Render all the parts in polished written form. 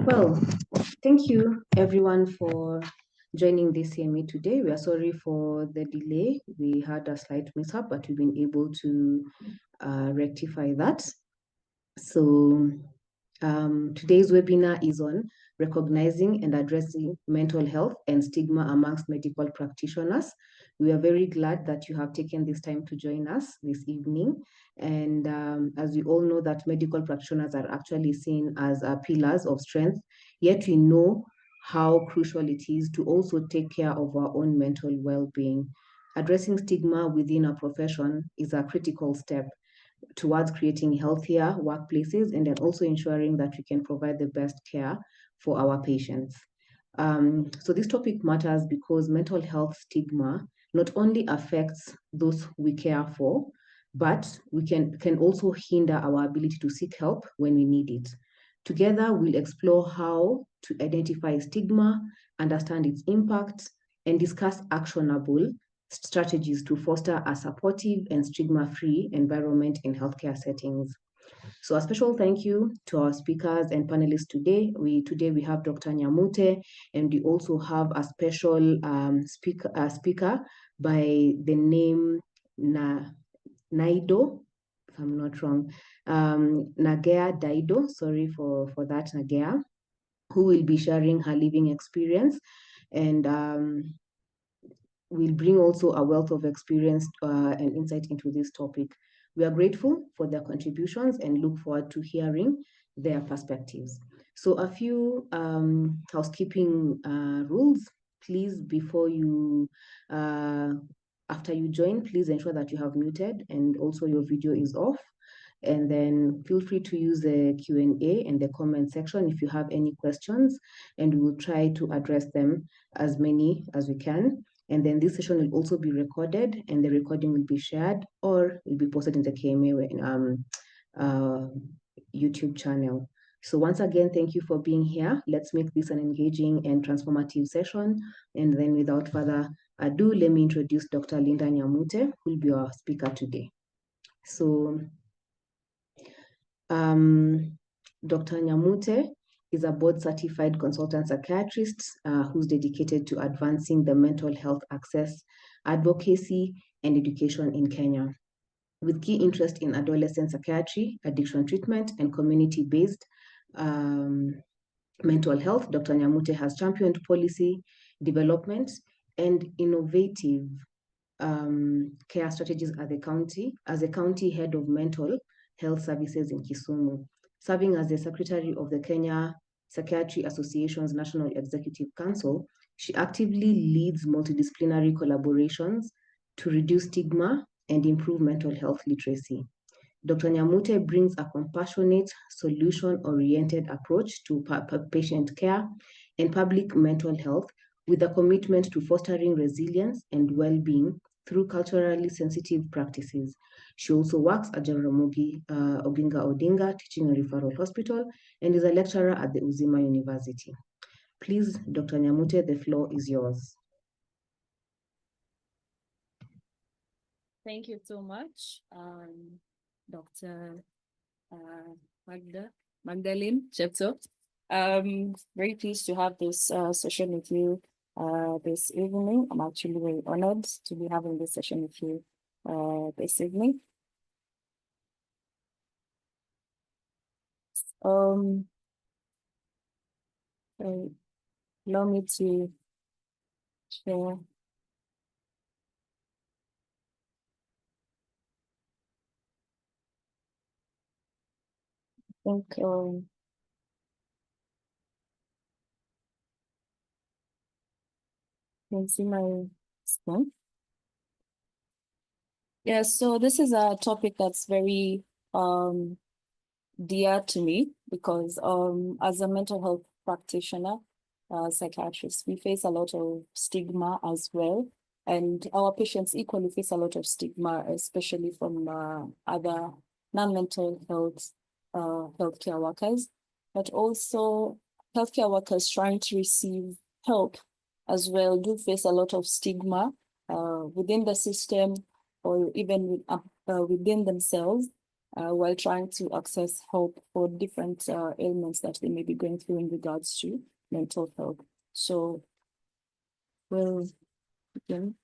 Well, thank you everyone for joining this CMA today. We are sorry for the delay. We had a slight mishap, but we've been able to rectify that. So today's webinar is on recognizing and addressing mental health and stigma amongst medical practitioners. We are very glad that you have taken this time to join us this evening. And as we all know that medical practitioners are actually seen as pillars of strength, yet we know how crucial it is to also take care of our own mental well-being. Addressing stigma within our profession is a critical step towards creating healthier workplaces and then also ensuring that we can provide the best care for our patients. So this topic matters because mental health stigma not only affects those we care for, but we can also hinder our ability to seek help when we need it. Together, we'll explore how to identify stigma, understand its impact, and discuss actionable strategies to foster a supportive and stigma-free environment in healthcare settings. So a special thank you to our speakers and panelists today. Today we have Dr. Nyamute, and we also have a special speaker by the name Naido, if I'm not wrong, Nagea Daido, sorry for that, Nagea, who will be sharing her living experience and will bring also a wealth of experience and insight into this topic. We are grateful for their contributions and look forward to hearing their perspectives. So a few housekeeping rules. Please, after you join, please ensure that you have muted and also your video is off. And then feel free to use the Q&A and the comment section if you have any questions, and we will try to address them as many as we can. And then this session will also be recorded, and the recording will be shared or will be posted in the KMA YouTube channel. So once again, thank you for being here. Let's make this an engaging and transformative session. And then without further ado, let me introduce Dr. Linda Nyamute, who will be our speaker today. So Dr. Nyamute is a board-certified consultant psychiatrist who's dedicated to advancing the mental health access, advocacy, and education in Kenya. With key interest in adolescent psychiatry, addiction treatment, and community-based mental health, Dr. Nyamute has championed policy development and innovative care strategies as a county head of mental health services in Kisumu, serving as the secretary of the Kenya Psychiatry Association's National Executive Council. She actively leads multidisciplinary collaborations to reduce stigma and improve mental health literacy. Dr. Nyamute brings a compassionate, solution-oriented approach to patient care and public mental health, with a commitment to fostering resilience and well-being through culturally sensitive practices. She also works at Jaramogi Oginga Odinga Teaching and Referral Hospital and is a lecturer at the Uzima University. Please, Dr. Nyamute, the floor is yours. Thank you so much, Dr. Magdalene Chepto. Very pleased to have this session with you this evening. I'm actually very honored to be having this session with you this evening. Allow me to share. I think you can see my screen. Yeah, so this is a topic that's very dear to me because as a mental health practitioner, psychiatrist, we face a lot of stigma as well. And our patients equally face a lot of stigma, especially from other non-mental health healthcare workers, but also healthcare workers trying to receive help as well do face a lot of stigma within the system or even within themselves. while trying to access help for different ailments that they may be going through in regards to mental health. So we'll begin.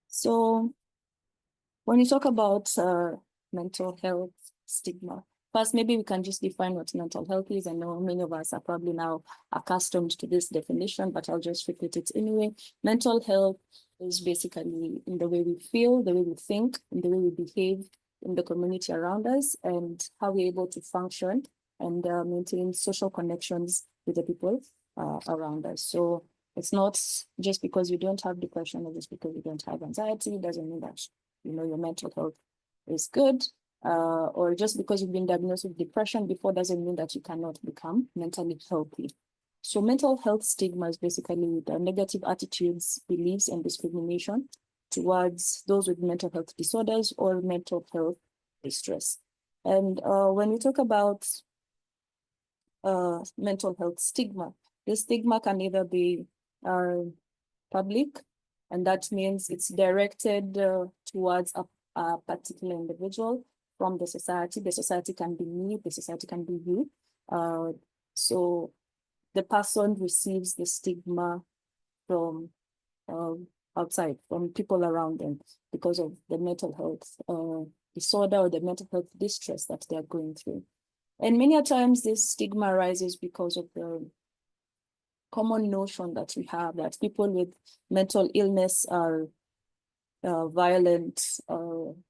So when you talk about mental health stigma, first, maybe we can just define what mental health is. I know many of us are probably now accustomed to this definition, but I'll just repeat it anyway. Mental health is basically in the way we feel, the way we think, in the way we behave in the community around us, and how we're able to function and maintain social connections with the people around us. So it's not just because you don't have depression or just because you don't have anxiety, it doesn't mean that your mental health is good, or just because you've been diagnosed with depression before doesn't mean that you cannot become mentally healthy. So mental health stigma is basically the negative attitudes, beliefs, and discrimination towards those with mental health disorders or mental health distress. And when we talk about mental health stigma, the stigma can either be public, and that means it's directed towards a particular individual from the society. The society can be me, the society can be you. So the person receives the stigma from outside, from people around them, because of the mental health disorder or the mental health distress that they're going through. And many times this stigma arises because of the common notion that we have that people with mental illness are violent,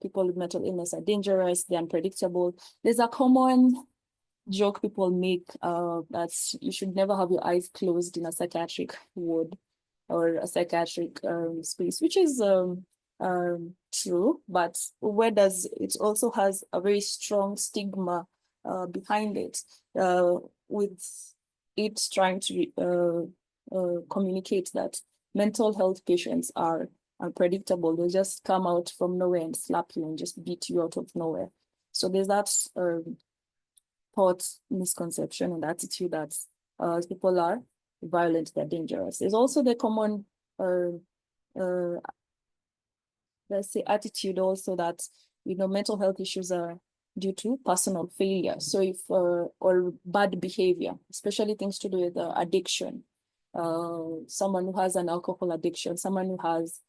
people with mental illness are dangerous, they're unpredictable. There's a common joke people make that you should never have your eyes closed in a psychiatric ward or a psychiatric space, which is true, but where does it also has a very strong stigma behind it, with it trying to communicate that mental health patients are unpredictable. They just come out from nowhere and slap you and just beat you out of nowhere. So there's that thought, misconception, and attitude that people are violent, they're dangerous. There's also the common let's say attitude also that mental health issues are due to personal failure. So if or bad behavior, especially things to do with addiction, someone who has an alcohol addiction, someone who has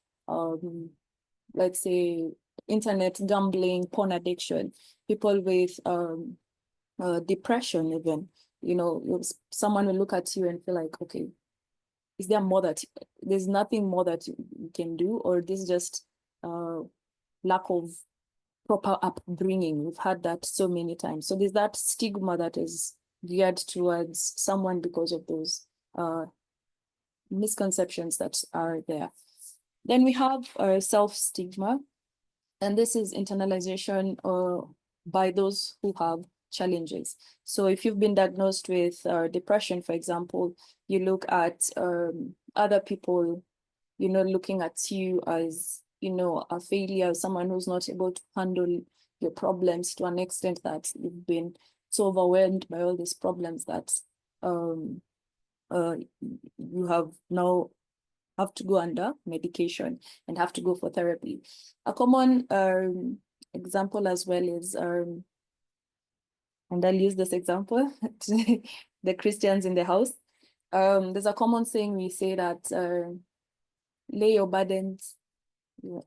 let's say internet gambling, porn addiction, people with depression even, someone will look at you and feel like, okay, is there more that there's nothing more that you can do, or this is just lack of proper upbringing. We've had that so many times. So there's that stigma that is geared towards someone because of those misconceptions that are there. Then we have self-stigma, and this is internalization by those who have challenges. So if you've been diagnosed with depression, for example, you look at other people, looking at you as, a failure, someone who's not able to handle your problems to an extent that you've been so overwhelmed by all these problems that you have now have to go under medication and have to go for therapy. A common example as well is, and I'll use this example, the Christians in the house. There's a common saying we say that lay your burdens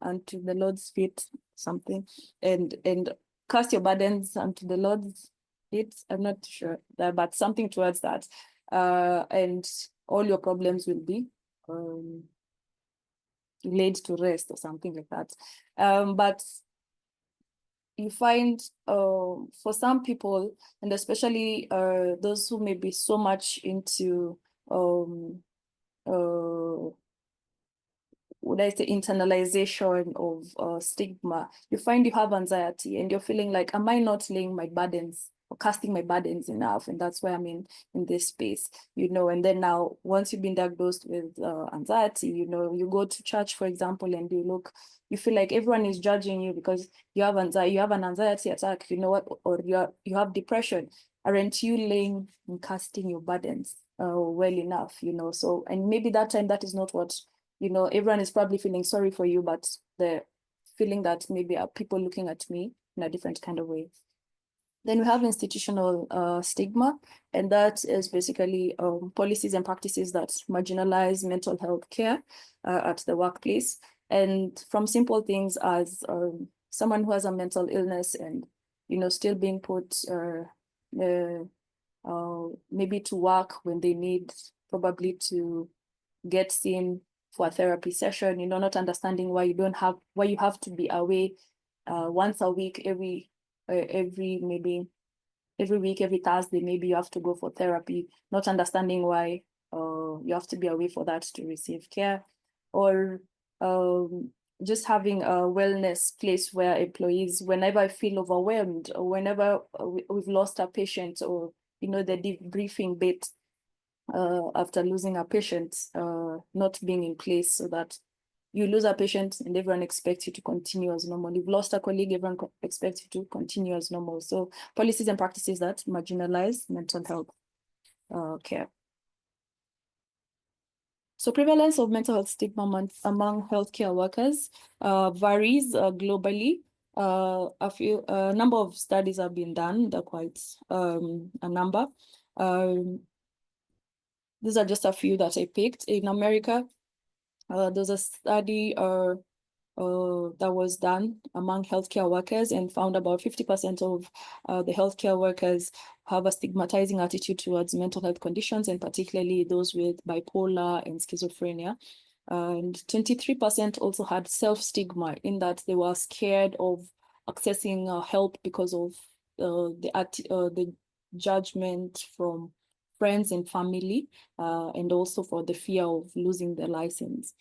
unto the Lord's feet, something, and cast your burdens unto the Lord's feet. I'm not sure, but something towards that. And all your problems will be laid to rest or something like that. But you find for some people, and especially those who may be so much into would I say internalization of stigma, you find you have anxiety and you're feeling like, am I not laying my burdens or casting my burdens enough? And that's why I'm in this space, and then now once you've been diagnosed with anxiety, you go to church, for example, and you feel like everyone is judging you because you have anxiety, you have an anxiety attack, or you have depression. Aren't you laying and casting your burdens well enough, so, and maybe that time that is not what everyone is probably feeling sorry for you, but the feeling that maybe are people looking at me in a different kind of way. Then we have institutional stigma, and that is basically policies and practices that marginalize mental health care at the workplace. And from simple things as someone who has a mental illness and, still being put maybe to work when they need probably to get seen for a therapy session, not understanding why you have to be away once a week, every week, every Thursday, maybe you have to go for therapy, not understanding why you have to be away for that to receive care, or just having a wellness place where employees, whenever I feel overwhelmed or whenever we've lost a patient, or, the debriefing bit after losing a patient, not being in place, so that you lose a patient and everyone expects you to continue as normal. You've lost a colleague, everyone expects you to continue as normal. So policies and practices that marginalize mental health care. So prevalence of mental health stigma among healthcare workers varies globally. A number of studies have been done. They're quite a number. These are just a few that I picked. In America, there's a study that was done among healthcare workers and found about 50% of the healthcare workers have a stigmatizing attitude towards mental health conditions, and particularly those with bipolar and schizophrenia. And 23% also had self-stigma, in that they were scared of accessing help because of the judgment from friends and family, and also for the fear of losing their license.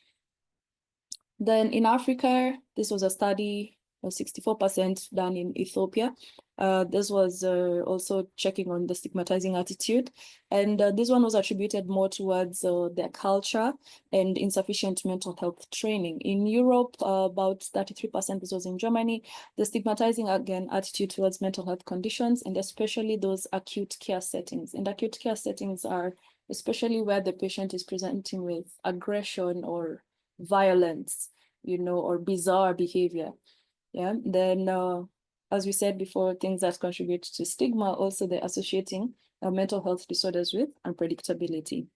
Then in Africa, this was a study of 64% done in Ethiopia. This was also checking on the stigmatizing attitude. And this one was attributed more towards their culture and insufficient mental health training. In Europe, about 33%, this was in Germany, the stigmatizing, again, attitude towards mental health conditions, and especially those acute care settings. And acute care settings are especially where the patient is presenting with aggression or violence, or bizarre behavior. Yeah. Then, as we said before, things that contribute to stigma, also the associating mental health disorders with unpredictability.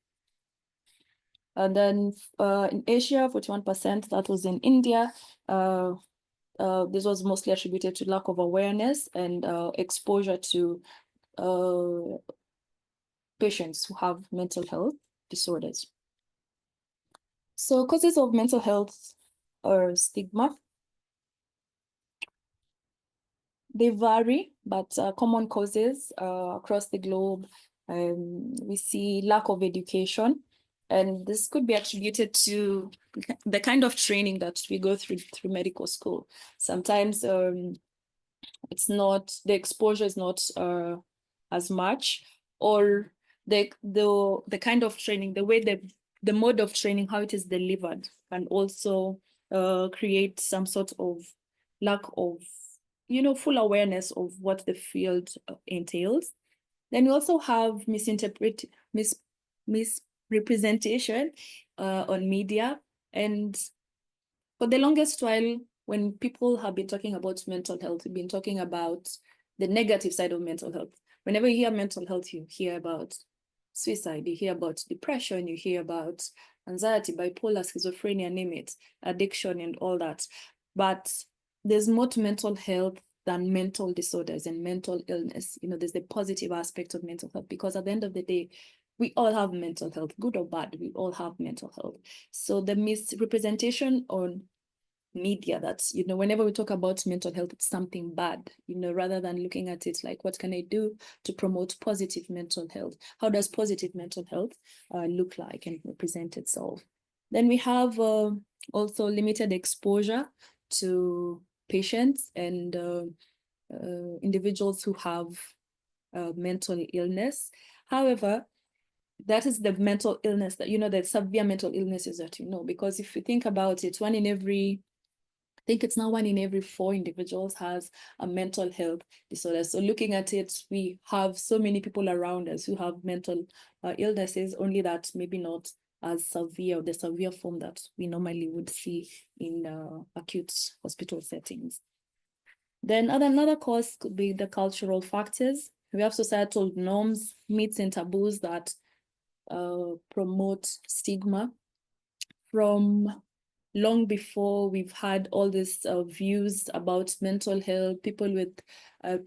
And then in Asia, 41%, that was in India. This was mostly attributed to lack of awareness and exposure to patients who have mental health disorders. So causes of mental health or stigma, they vary, but common causes across the globe, we see lack of education, and this could be attributed to the kind of training that we go through medical school. Sometimes it's not, the exposure is not as much, or the kind of training, the way the mode of training, how it is delivered, can also create some sort of lack of full awareness of what the field entails. Then we also have misrepresentation on media. And for the longest while, when people have been talking about mental health, we've been talking about the negative side of mental health. Whenever you hear mental health, you hear about suicide, you hear about depression, you hear about anxiety, bipolar, schizophrenia, name it, addiction, and all that. But there's more to mental health than mental disorders and mental illness. There's the positive aspect of mental health, because at the end of the day, we all have mental health, good or bad, we all have mental health. So the misrepresentation on media, that's, whenever we talk about mental health, it's something bad, rather than looking at it like, what can I do to promote positive mental health? How does positive mental health look like and represent itself? Then we have also limited exposure to patients and individuals who have mental illness. However, that is the mental illness that, the severe mental illnesses that because if you think about it, I think it's now 1 in every 4 individuals has a mental health disorder. So looking at it, we have so many people around us who have mental illnesses, only that maybe not as severe, the severe form that we normally would see in acute hospital settings. Then another cause could be the cultural factors. We have societal norms, myths, and taboos that promote stigma. From long before we've had all these views about mental health, people with,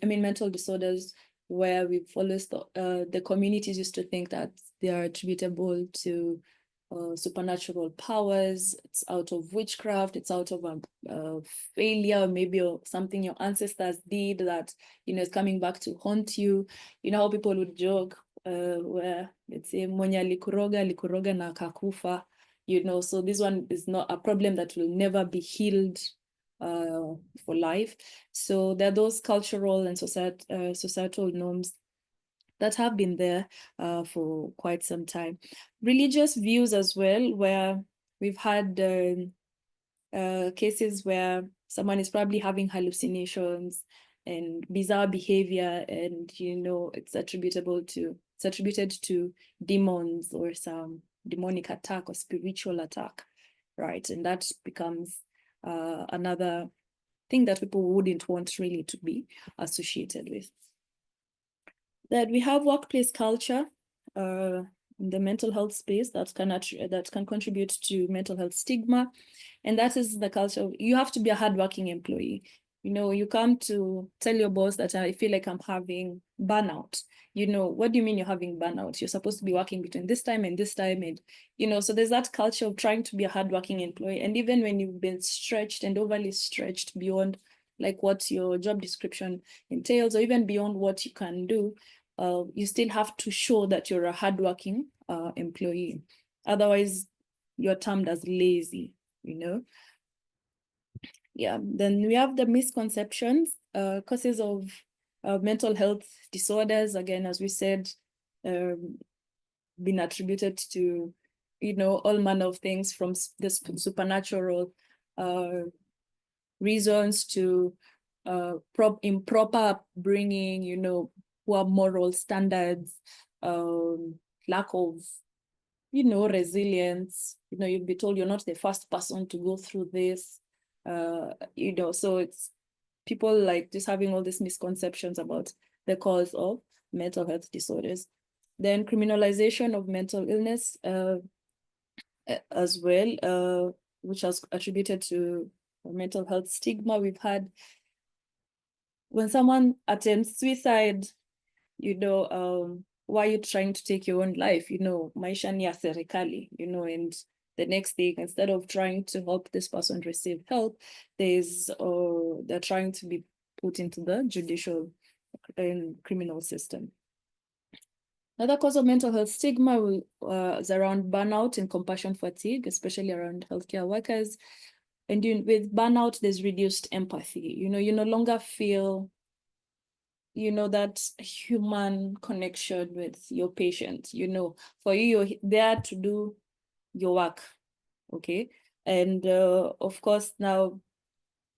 mental disorders, where we've always thought, the communities used to think that they are attributable to supernatural powers. It's out of witchcraft. It's out of a failure, maybe something your ancestors did that, is coming back to haunt you. You know how people would joke, where let's say mwenye alikuroga na akakufa. So this one is not a problem that will never be healed for life. So there are those cultural and societal norms that have been there for quite some time. Religious views as well, where we've had cases where someone is probably having hallucinations and bizarre behavior, and it's attributed to demons or some demonic attack or spiritual attack, right? And that becomes another thing that people wouldn't want really to be associated with. That we have workplace culture in the mental health space that can contribute to mental health stigma, and that is the culture. You have to be a hardworking employee. You come to tell your boss that I feel like I'm having burnout. What do you mean you're having burnout? You're supposed to be working between this time and this time. And, so there's that culture of trying to be a hardworking employee. And even when you've been stretched and overly stretched beyond like what your job description entails, or even beyond what you can do, you still have to show that you're a hardworking employee. Otherwise, you're termed as lazy, Yeah, then we have the misconceptions, causes of mental health disorders, again, as we said, been attributed to, all manner of things, from this supernatural reasons to improper upbringing, poor moral standards, lack of, resilience. You'll be told you're not the first person to go through this. So it's people like just having all these misconceptions about the cause of mental health disorders. Then criminalization of mental illness as well, which has attributed to mental health stigma. We've had when someone attempts suicide, why are you trying to take your own life? Maisha ni ya serikali, and the next thing, instead of trying to help this person receive help, they're trying to be put into the judicial and criminal system. Another cause of mental health stigma is around burnout and compassion fatigue, especially around healthcare workers. And with burnout, there's reduced empathy. You no longer feel, that human connection with your patient. For you, you're there to do your work, okay? And of course, now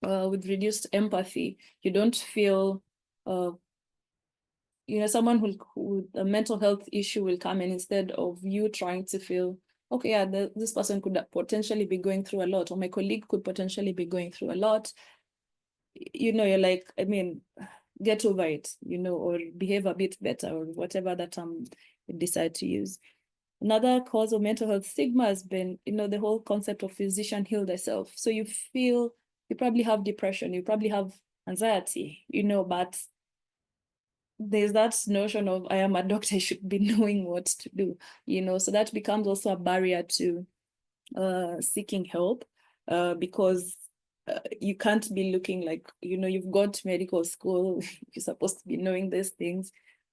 with reduced empathy, you don't feel, someone who a mental health issue will come in, instead of you trying to feel, okay, yeah, this person could potentially be going through a lot, or my colleague could potentially be going through a lot. You're like, get over it, or behave a bit better, or whatever that decide to use. Another cause of mental health stigma has been, the whole concept of physician heal thyself. So you feel you probably have depression, you probably have anxiety, but there's that notion of, I am a doctor, I should be knowing what to do, so that becomes also a barrier to seeking help, because you can't be looking like, you've gone to medical school, you're supposed to be knowing these things.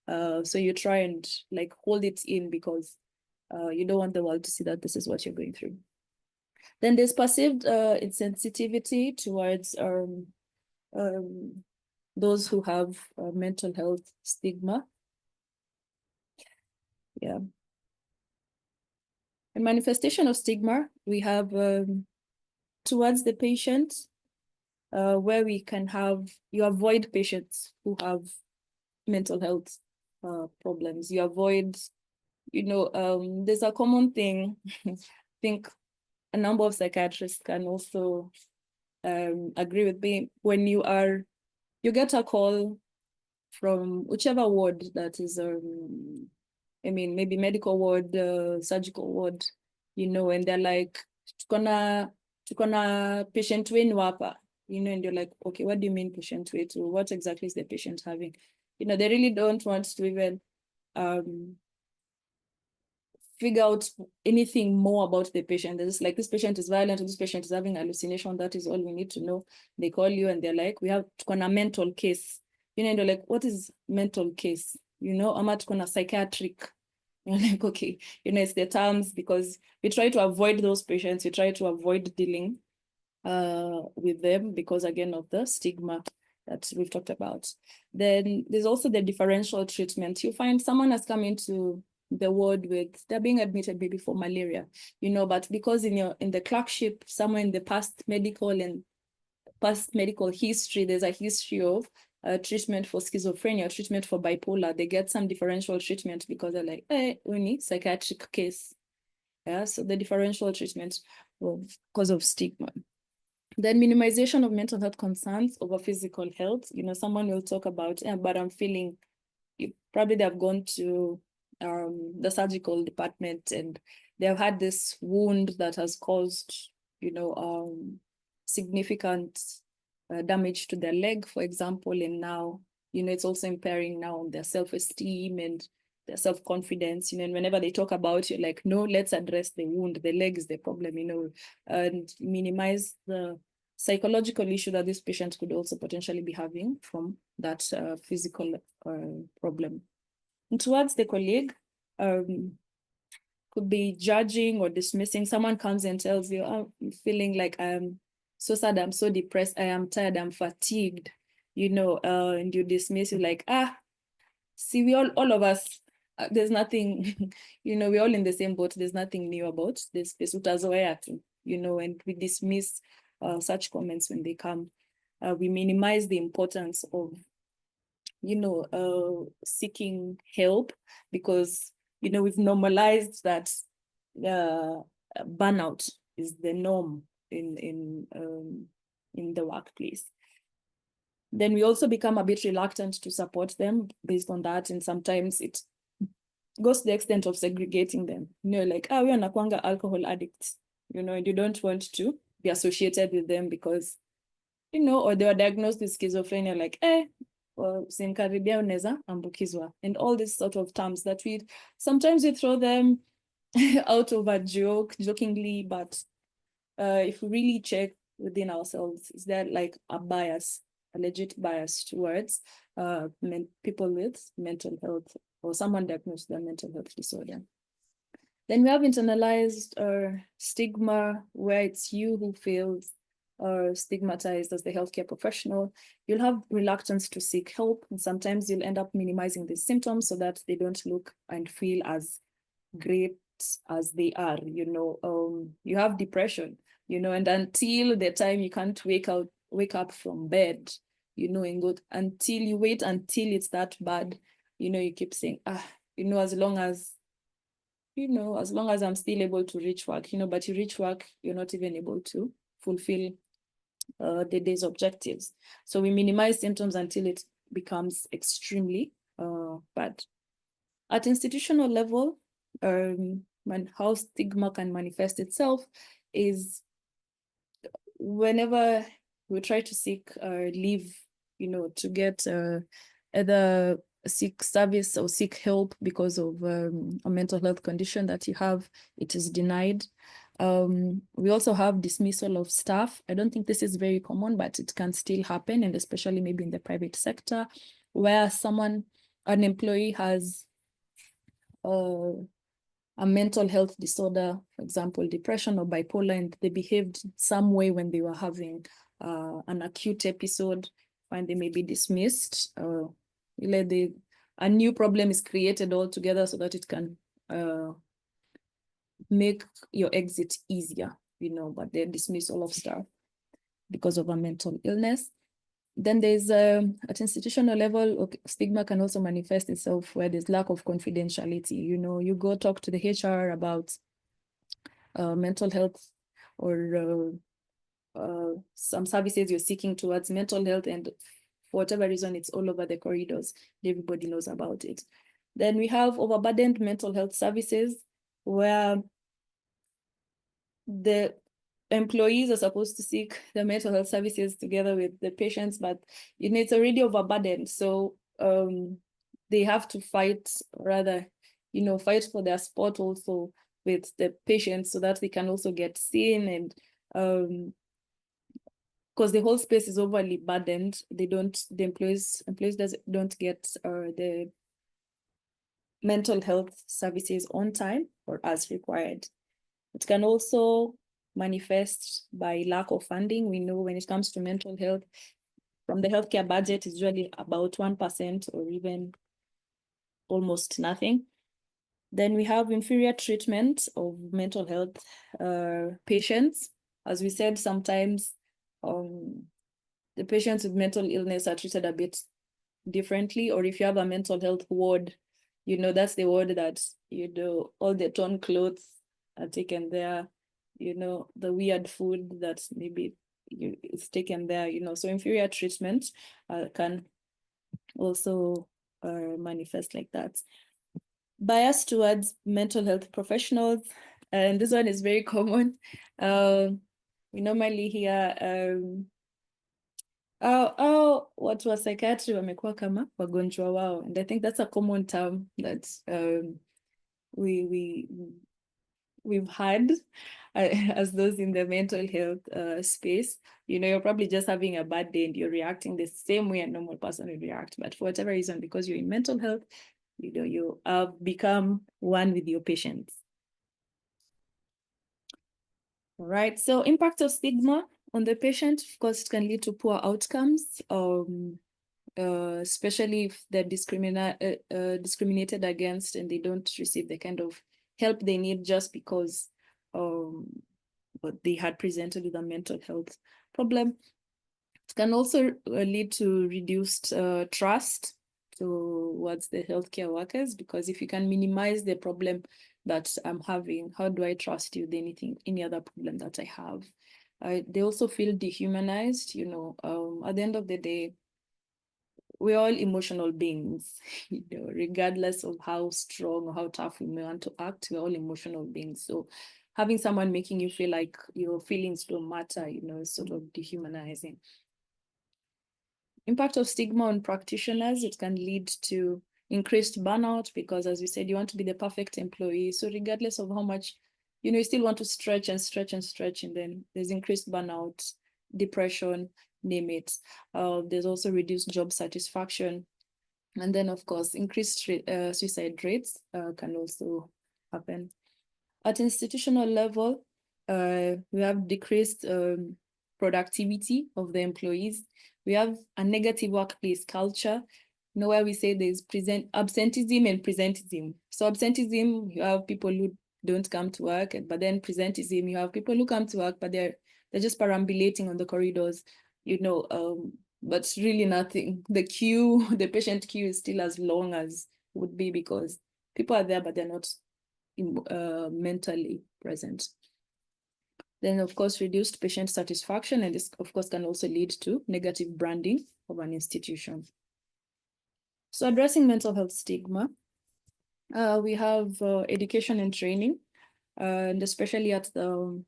So you try and like hold it in, because you don't want the world to see that this is what you're going through. Then there's perceived insensitivity towards those who have mental health stigma. Yeah. A manifestation of stigma, we have towards the patient, where we can have, you avoid patients who have mental health problems. You avoid there's a common thing. I think a number of psychiatrists can also agree with me. When you get a call from whichever ward that is, maybe medical ward, surgical ward, and they're like, tukona patient wenu hapa, and you're like, okay, what do you mean patient wetu? What exactly is the patient having? They really don't want to even figure out anything more about the patient. They're just like, this patient is violent, or this patient is having hallucination. That is all we need to know. They call you and they're like, we have a mental case. And they're like, what is mental case? Ama tukona psychiatric. You're like, okay, it's the terms, because we try to avoid those patients. We try to avoid dealing with them because, again, of the stigma that we've talked about. Then there's also the differential treatment. You find someone has come into the ward they're being admitted maybe for malaria, but because in the clerkship, somewhere in the past medical history, there's a history of treatment for schizophrenia, treatment for bipolar. They get some differential treatment because they're like, hey, we need psychiatric case. Yeah, so the differential treatment because of stigma. Then minimization of mental health concerns over physical health. Someone will talk about, but I'm feeling, probably they've gone to the surgical department and they've had this wound that has caused, significant damage to their leg, for example, and now, it's also impairing now their self-esteem and their self-confidence, and whenever they talk about, you're like, no, let's address the wound. The leg is the problem, and minimize the psychological issue that this patient could also potentially be having from that physical problem. And towards the colleague, could be judging or dismissing. Someone comes and tells you, I'm feeling like I'm so sad, I'm so depressed, I am tired, I'm fatigued, and you dismiss, you like, see, we all of us, there's nothing, we're all in the same boat. There's nothing new about this space, and we dismiss such comments when they come. We minimize the importance of, seeking help, because, we've normalized that burnout is the norm in the workplace. Then we also become a bit reluctant to support them based on that, and sometimes it goes to the extent of segregating them. Like, we are nakwanga alcohol addicts, and you don't want to be associated with them because, or they were diagnosed with schizophrenia, like, usimkaribia unaweza ambukizwa, and all these sort of terms that sometimes we throw them out of a jokingly, but if we really check within ourselves, is there like a legit bias towards people with mental health, or someone diagnosed with a mental health disorder? Then we have internalized stigma, where it's you who feels stigmatized as the healthcare professional. You'll have reluctance to seek help, and sometimes you'll end up minimizing the symptoms so that they don't look and feel as great as they are. You have depression, and until the time you can't wake up from bed, and go until you wait until it's that bad, you keep saying, as long as I'm still able to reach work, but you reach work, you're not even able to fulfill the day's objectives. So we minimize symptoms until it becomes extremely bad. At institutional level, how stigma can manifest itself is whenever we try to seek leave, to get either seek service or seek help because of a mental health condition that you have, it is denied. We also have dismissal of staff. I don't think this is very common, but it can still happen, and especially maybe in the private sector, where an employee has a mental health disorder, for example, depression or bipolar, and they behaved some way when they were having an acute episode, when they may be dismissed. A new problem is created altogether so that it can make your exit easier, but they dismiss all of staff because of a mental illness. Then there's at institutional level, okay, stigma can also manifest itself where there's lack of confidentiality. You go talk to the HR about mental health or some services you're seeking towards mental health, and for whatever reason, it's all over the corridors. Everybody knows about it. Then we have overburdened mental health services where the employees are supposed to seek the mental health services together with the patients, but it's already overburdened. So they have to fight for their spot also with the patients so that they can also get seen, and because the whole space is overly burdened, the employees don't get the mental health services on time or as required. It can also manifest by lack of funding. We know when it comes to mental health, from the healthcare budget is usually about 1% or even almost nothing. Then we have inferior treatment of mental health patients. As we said, sometimes the patients with mental illness are treated a bit differently, or if you have a mental health ward, that's the ward that, all the torn clothes are taken there, the weird food that maybe is taken there, so inferior treatment can also manifest like that. Bias towards mental health professionals, and this one is very common. We normally hear watu wa psychiatry wamekuwa kama wagonjwa wao, and I think that's a common term that we've had as those in the mental health space. You're probably just having a bad day and you're reacting the same way a normal person would react, but for whatever reason, because you're in mental health, you have become one with your patients. All right, so impact of stigma on the patient, of course, it can lead to poor outcomes, especially if they're discriminated against and they don't receive the kind of help they need just because they had presented with a mental health problem. It can also lead to reduced trust towards the healthcare workers, because if you can minimize the problem that I'm having, how do I trust you with any other problem that I have? They also feel dehumanized. At the end of the day, we're all emotional beings, regardless of how strong or how tough we may want to act, we're all emotional beings. So having someone making you feel like your feelings don't matter, is sort of dehumanizing. Impact of stigma on practitioners, it can lead to increased burnout, because as we said, you want to be the perfect employee. So regardless of how much, you still want to stretch and stretch and stretch, and then there's increased burnout, depression, name it. There's also reduced job satisfaction. And then, of course, increased suicide rates can also happen. At institutional level, we have decreased productivity of the employees. We have a negative workplace culture, where we say there's absenteeism and presenteeism. So absenteeism, you have people who don't come to work, but then presenteeism, you have people who come to work, but they're just perambulating on the corridors, but really nothing. The patient queue is still as long as would be, because people are there, but they're not mentally present. Then, of course, reduced patient satisfaction, and this, of course, can also lead to negative branding of an institution. So addressing mental health stigma, we have education and training, and especially at the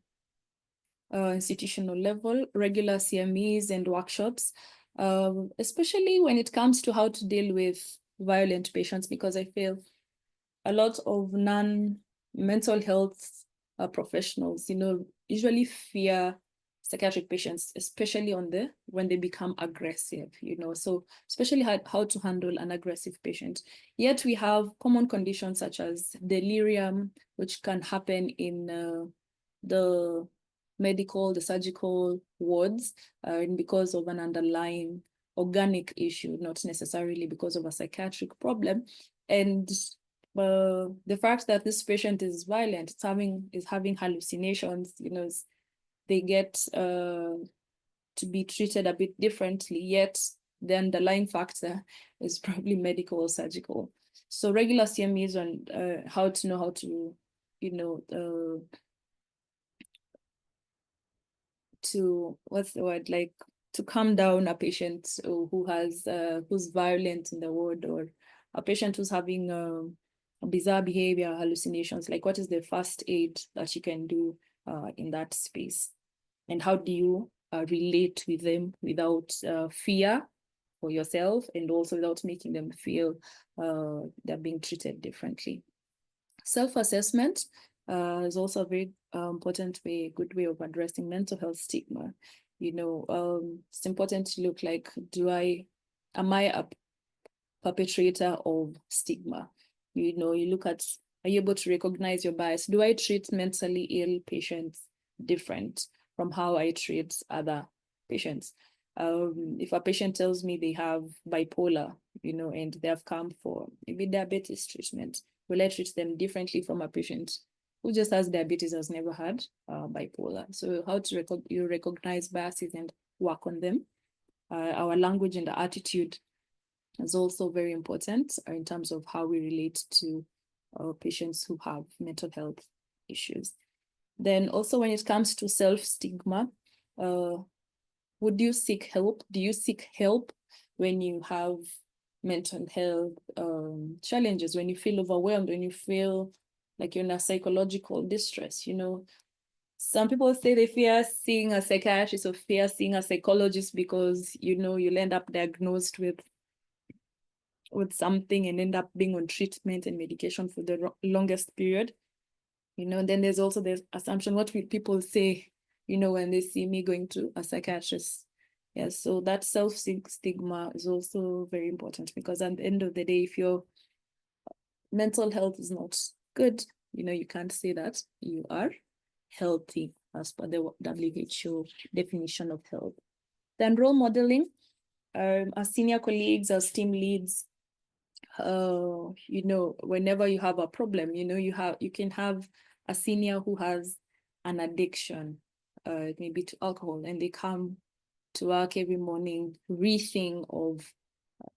institutional level, regular CMEs and workshops, especially when it comes to how to deal with violent patients, because I feel a lot of non-mental health professionals, usually fear psychiatric patients, especially when they become aggressive, so especially how to handle an aggressive patient. Yet we have common conditions such as delirium, which can happen in the the surgical wards, and because of an underlying organic issue, not necessarily because of a psychiatric problem. And the fact that this patient is violent, is having hallucinations, they get to be treated a bit differently, yet the underlying factor is probably medical or surgical. So regular CMEs on how to know how to, to, what's the word, like to calm down a patient who has who's violent in the ward, or a patient who's having bizarre behavior, hallucinations. Like, what is the first aid that you can do in that space, and how do you relate with them without fear for yourself, and also without making them feel they're being treated differently. Self-assessment is also a very important way, good way of addressing mental health stigma. It's important to look like, am I a perpetrator of stigma? You look at, are you able to recognize your bias? Do I treat mentally ill patients different from how I treat other patients? If a patient tells me they have bipolar, and they have come for maybe diabetes treatment, will I treat them differently from a patient who just has diabetes, has never had bipolar? So how to you recognize biases and work on them. Our language and the attitude is also very important in terms of how we relate to patients who have mental health issues. Then also, when it comes to self-stigma, would you seek help? Do you seek help when you have mental health challenges, when you feel overwhelmed, when you feel like you're in a psychological distress? Some people say they fear seeing a psychiatrist or fear seeing a psychologist because, you'll end up diagnosed with something and end up being on treatment and medication for the longest period. Then there's also the assumption, what will people say, when they see me going to a psychiatrist? Yes, so that self-stigma is also very important, because at the end of the day, if your mental health is not good, you can't say that you are healthy as per the WHO definition of health. Then role modeling, as senior colleagues, as team leads, whenever you have a problem, you can have a senior who has an addiction, maybe to alcohol, and they come to work every morning breathing of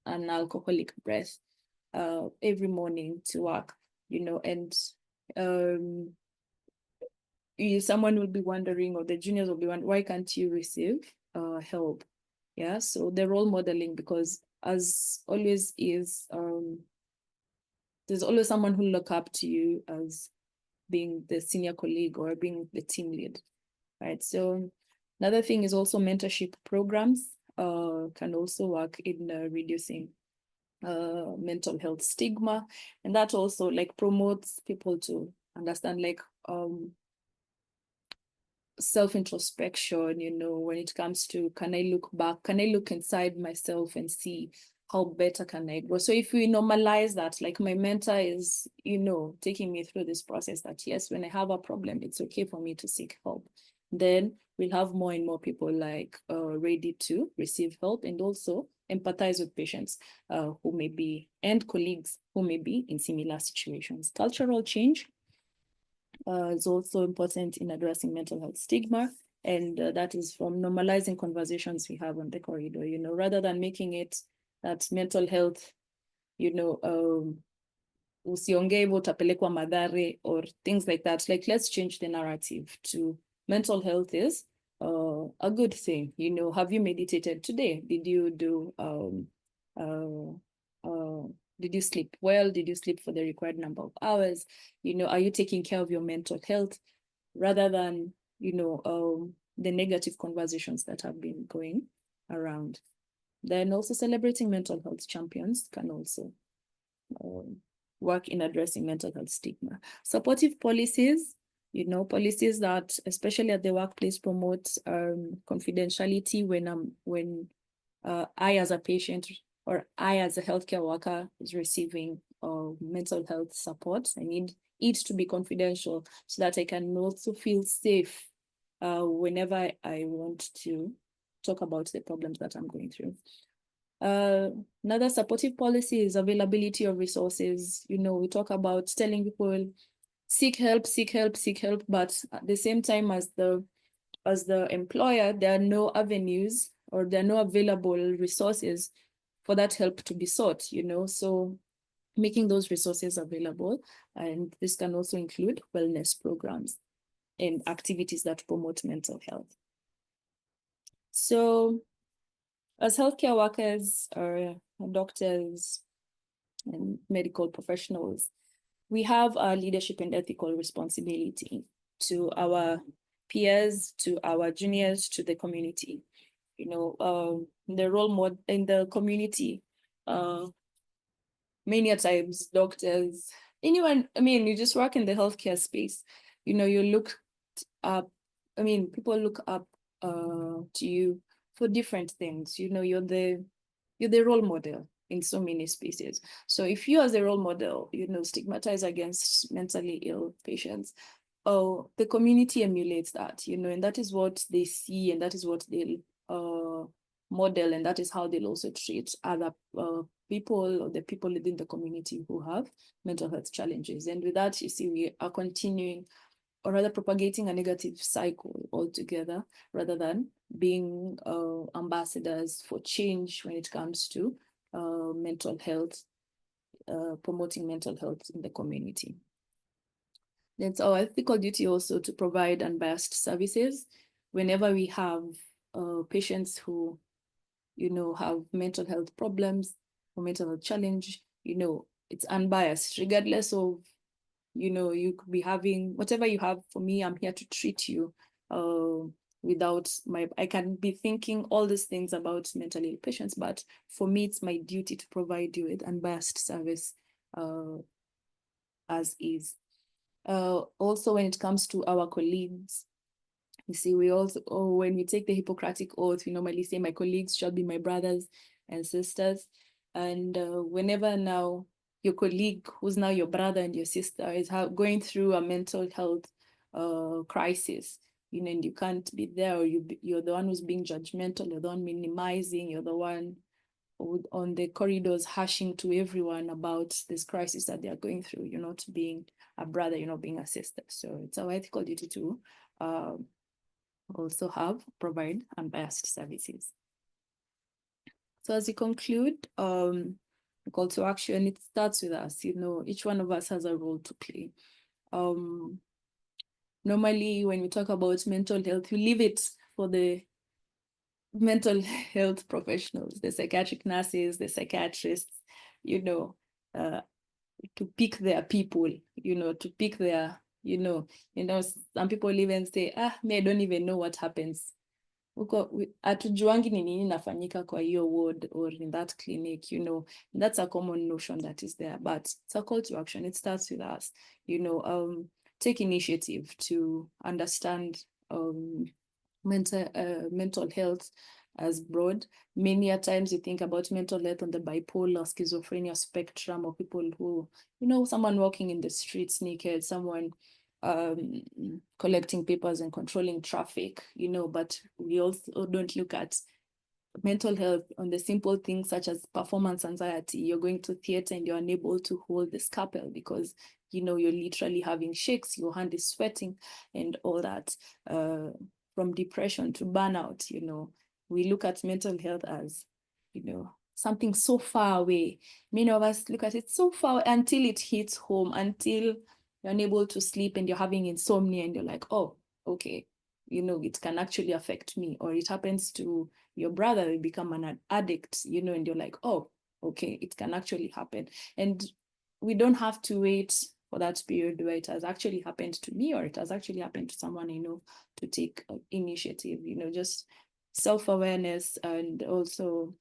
an alcoholic breath every morning to work, and someone will be wondering, or the juniors will be wondering, why can't you receive help? Yeah, so the role modeling, because as always is, there's always someone who look up to you as being the senior colleague or being the team lead, right? So another thing is also mentorship programs can also work in reducing mental health stigma, and that also like promotes people to understand like self-introspection, when it comes to, can I look back, can I look inside myself and see how better can I grow? So if we normalize that, like my mentor is, taking me through this process, that yes, when I have a problem, it's okay for me to seek help, then we'll have more and more people like ready to receive help, and also empathize with patients who may be, and colleagues who may be in similar situations. Cultural change is also important in addressing mental health stigma, and that is from normalizing conversations we have on the corridor, rather than making it that mental health, usiongee utapelekwa Mathare or things like that. Like, let's change the narrative to mental health is a good thing. Have you meditated today? Did you do did you sleep well? Did you sleep for the required number of hours? Are you taking care of your mental health, rather than the negative conversations that have been going around? Then also celebrating mental health champions can also work in addressing mental health stigma. Supportive policies, policies that, especially at the workplace, promote confidentiality when I as a patient or I as a healthcare worker is receiving mental health support. I need it to be confidential so that I can also feel safe whenever I want to talk about the problems that I'm going through. Another supportive policy is availability of resources. We talk about telling people, seek help, seek help, seek help, but at the same time as the as the employer, there are no avenues or there are no available resources for that help to be sought, you know, so making those resources available. And this can also include wellness programs and activities that promote mental health. So as healthcare workers or doctors and medical professionals, we have a leadership and ethical responsibility to our peers, to our juniors, to the community. You know, the role model in the community, many a times doctors, anyone, I mean, you just work in the healthcare space, you know, you look up, I mean, people look up to you for different things. You know, you're the role model in so many spaces. So if you as a role model, you know, stigmatize against mentally ill patients, oh, the community emulates that, you know, and that is what they see, and that is what they'll model, and that is how they'll also treat other people, or the people within the community who have mental health challenges. And with that, you see, we are continuing, or rather propagating, a negative cycle altogether, rather than being ambassadors for change when it comes to mental health, promoting mental health in the community. It's our ethical duty also to provide unbiased services whenever we have patients who, you know, have mental health problems or mental health challenge. You know, it's unbiased, regardless of, you know, you could be having whatever you have. For me, I'm here to treat you without I can be thinking all these things about mentally ill patients, but for me, it's my duty to provide you with unbiased service as is. Also, when it comes to our colleagues, you see, we also, when we take the Hippocratic Oath, we normally say, my colleagues shall be my brothers and sisters. And whenever now your colleague, who's now your brother and your sister, is going through a mental health crisis, you know, and you can't be there, or you're the one who's being judgmental, you're the one minimizing, you're the one on the corridors hashing to everyone about this crisis that they are going through, you're not being a brother, you're not being a sister. So it's our ethical duty to also provide unbiased services. So as we conclude, the call to action, it starts with us. You know, each one of us has a role to play. Normally, when we talk about mental health, we leave it for the mental health professionals, the psychiatric nurses, the psychiatrists, you know, to pick their people, you know, to pick their, some people even say, me, I don't even know what happens. Hatujuangi ni nini inafanyika kwa hiyo ward or in that clinic, you know. That's a common notion that is there, but it's a call to action. It starts with us, you know. Take initiative to understand mental health as broad. Many a times you think about mental health on the bipolar, schizophrenia spectrum, or people who, you know, someone walking in the streets naked, someone collecting papers and controlling traffic, you know, but we also don't look at mental health on the simple things such as performance anxiety. You're going to theater and you're unable to hold the scalpel because, you know, you're literally having shakes, your hand is sweating and all that. From depression to burnout, you know, we look at mental health as, you know, something so far away. Many of us look at it so far until it hits home, until you're unable to sleep and you're having insomnia and you're like, oh, okay, you know, it can actually affect me. Or it happens to your brother, you become an addict, you know, and you're like, oh, okay, it can actually happen. And we don't have to wait for that period where it has actually happened to me or it has actually happened to someone I know to take initiative, you know, just self-awareness and also,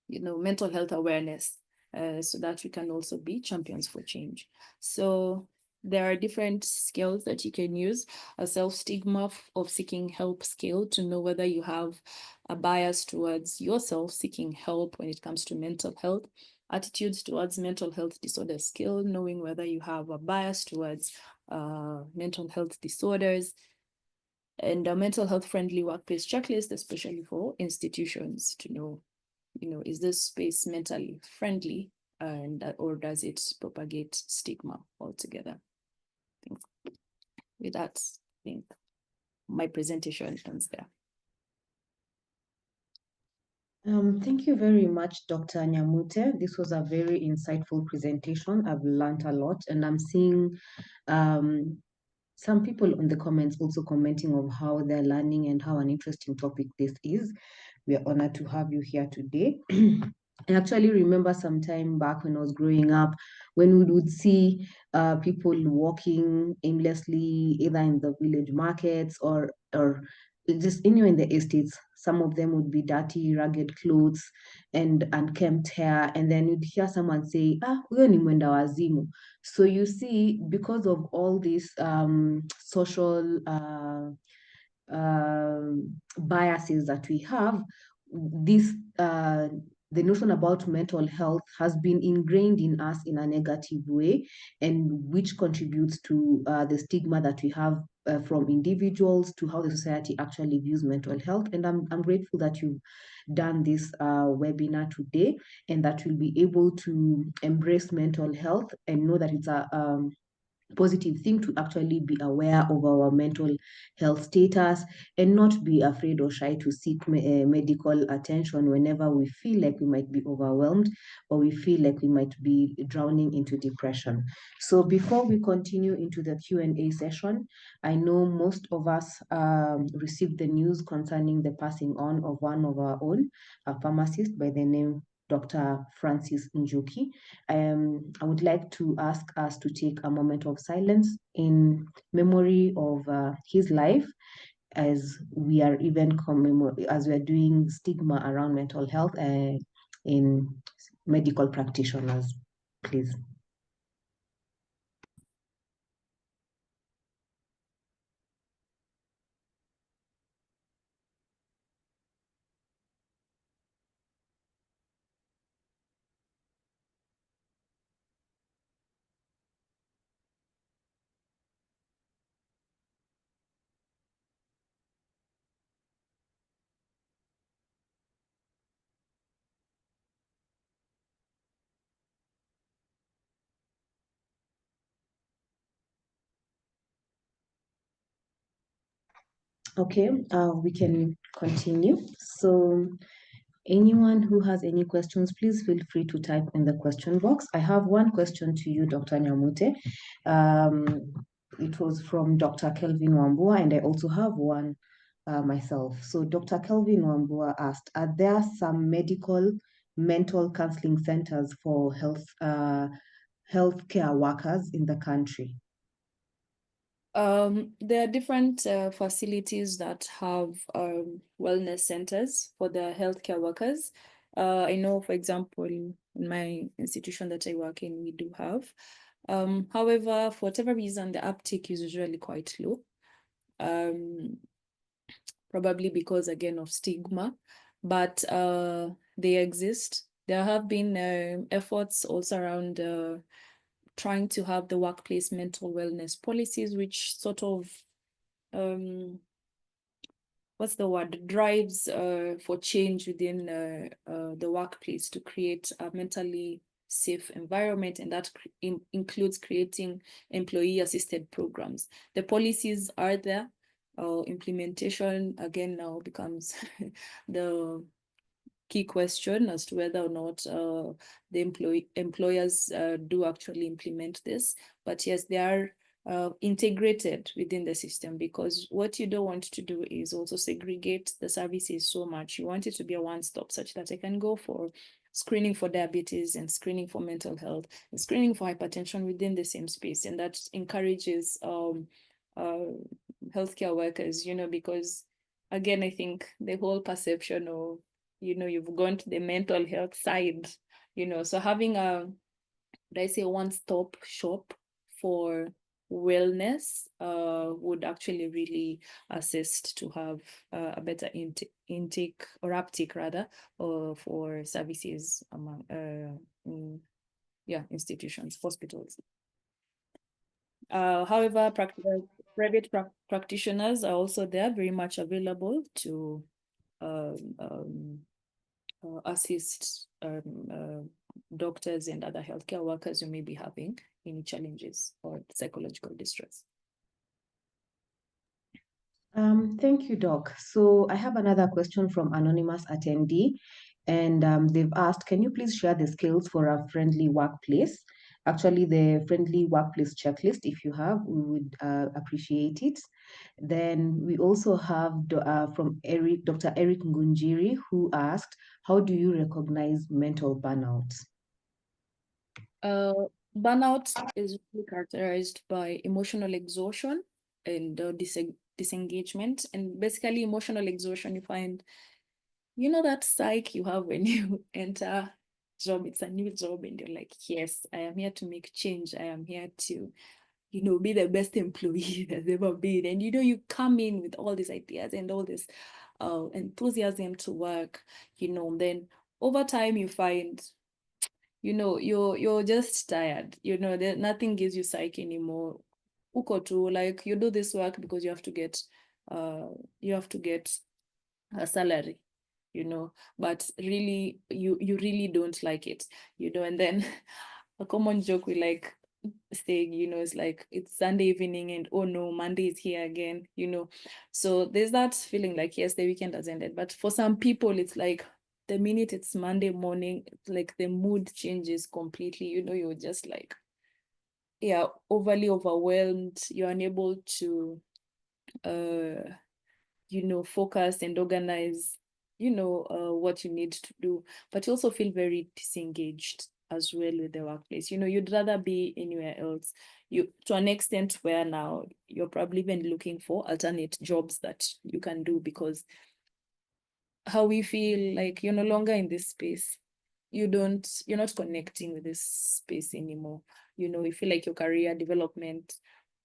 you know, mental health awareness, so that we can also be champions for change. So there are different skills that you can use. A self-stigma of seeking help skill to know whether you have a bias towards yourself seeking help when it comes to mental health. Attitudes towards mental health disorder skill, knowing whether you have a bias towards mental health disorders. And a mental health friendly workplace checklist, especially for institutions, to know, you know, is this space mentally friendly, and or does it propagate stigma altogether? With that, I think my presentation ends there. Thank you very much, Dr. Nyamute. This was a very insightful presentation. I've learned a lot, and I'm seeing some people on the comments also commenting of how they're learning and how an interesting topic this is. We are honored to have you here today. I actually remember some time back when I was growing up, when we would see people walking aimlessly, either in the village markets or just anywhere in the estates. Some of them would be dirty, ragged clothes and unkempt hair, and then you'd hear someone say, "Ah, huyo ni mwenda wazimu." So you see, because of all these social biases that we have, this the notion about mental health has been ingrained in us in a negative way, and which contributes to the stigma that we have from individuals to how the society actually views mental health. And I'm grateful that you've done this webinar today, and that we'll be able to embrace mental health and know that it's a positive thing to actually be aware of our mental health status and not be afraid or shy to seek medical attention whenever we feel like we might be overwhelmed or we feel like we might be drowning into depression. So before we continue into the Q&A session, I know most of us received the news concerning the passing on of one of our own, a pharmacist by the name Dr. Francis Njuki. I would like to ask us to take a moment of silence in memory of his life, as we are even as we are doing stigma around mental health in medical practitioners. Please. Okay, we can continue. So anyone who has any questions, please feel free to type in the question box. I have one question to you, Dr. Nyamute. It was from Dr. Kelvin Wambua, and I also have one myself. So Dr. Kelvin Wambua asked, are there some medical mental counseling centers for healthcare workers in the country? There are different facilities that have wellness centers for the healthcare workers. I know, for example, in my institution that I work in, we do have. However, for whatever reason, the uptake is usually quite low. Probably because, again, of stigma, but they exist. There have been efforts also around trying to have the workplace mental wellness policies, which sort of what's the word, drives for change within the workplace to create a mentally safe environment, and that includes creating employee assisted programs. The policies are there. Implementation again now becomes the key question as to whether or not the employers do actually implement this. But yes, they are integrated within the system, because what you don't want to do is also segregate the services so much. You want it to be a one-stop, such that I can go for screening for diabetes and screening for mental health and screening for hypertension within the same space. And that encourages healthcare workers, because again, I think the whole perception of, you've gone to the mental health side, so having one-stop shop for wellness would actually really assist to have a better intake or uptake rather for services among institutions, hospitals. However, private practitioners are also there, very much available to assist doctors and other healthcare workers who may be having any challenges or psychological distress. Thank you, Doc. So I have another question from anonymous attendee, and they've asked, can you please share the skills for a friendly workplace? Actually, the friendly workplace checklist, if you have, we would appreciate it. Then we also have from Eric, Dr. Eric Ngunjiri, who asked, how do you recognize mental burnout? Uh, Burnout is really characterized by emotional exhaustion and disengagement. And basically, emotional exhaustion, you find, you know, that psych you have when you enter job, it's a new job, and you're like, yes, I am here to make change. I am here to, you know, be the best employee that's ever been. And, you know, you come in with all these ideas and all this enthusiasm to work, you know, then over time you find, you know, you're just tired, you know, there, nothing gives you psyche anymore. Uko tu, like, you do this work because uh you have to get a salary, you know, but really you really don't like it, you know. And then a common joke we like saying, you know, it's like it's Sunday evening and oh no, Monday is here again, you know. So there's that feeling like, yes, the weekend has ended, but for some people it's like the minute it's Monday morning, like the mood changes completely, you know. You're just like, yeah, overly overwhelmed, you're unable to uh you know, focus and organize, you know, what you need to do, but you also feel very disengaged as well with the workplace. You know, you'd rather be anywhere else. You, to an extent where now you're probably even looking for alternate jobs that you can do, because how we feel like you're no longer in this space. You're not connecting with this space anymore. You know, you feel like your career development,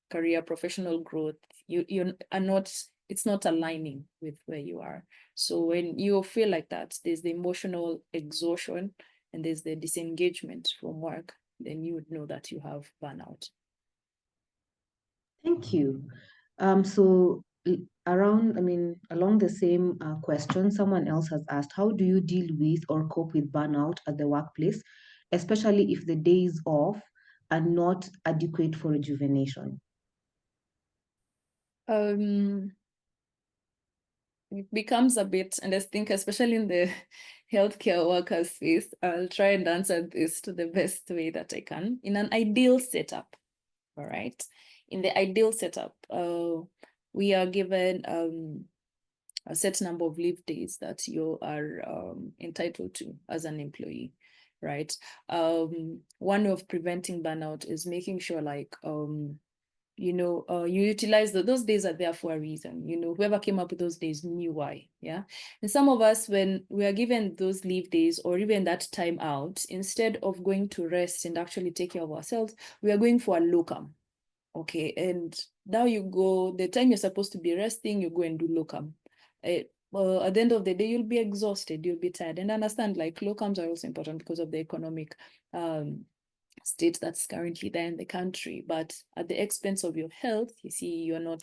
career professional growth, you are not, it's not aligning with where you are. So when you feel like that, there's the emotional exhaustion and there's the disengagement from work, then you would know that you have burnout. Thank you. So around, I mean, along the same question, someone else has asked, how do you deal with or cope with burnout at the workplace, especially if the days off are not adequate for rejuvenation? um it becomes a bit, and I think especially in the healthcare worker space, I'll try and answer this to the best way that I can. In an ideal setup, all right, in the ideal setup, we are given a set number of leave days that you are entitled to as an employee, right? One way of preventing burnout is making sure, like, you know, you utilize those days are there for a reason. You know, whoever came up with those days knew why. Yeah. And some of us, when we are given those leave days or even that time out, instead of going to rest and actually take care of ourselves, we are going for a locum. Okay. And now you go, the time you're supposed to be resting, you go and do locum. At the end of the day, you'll be exhausted, you'll be tired. And understand, like, locums are also important because of the economic um, state that's currently there in the country, but at the expense of your health, you see, you're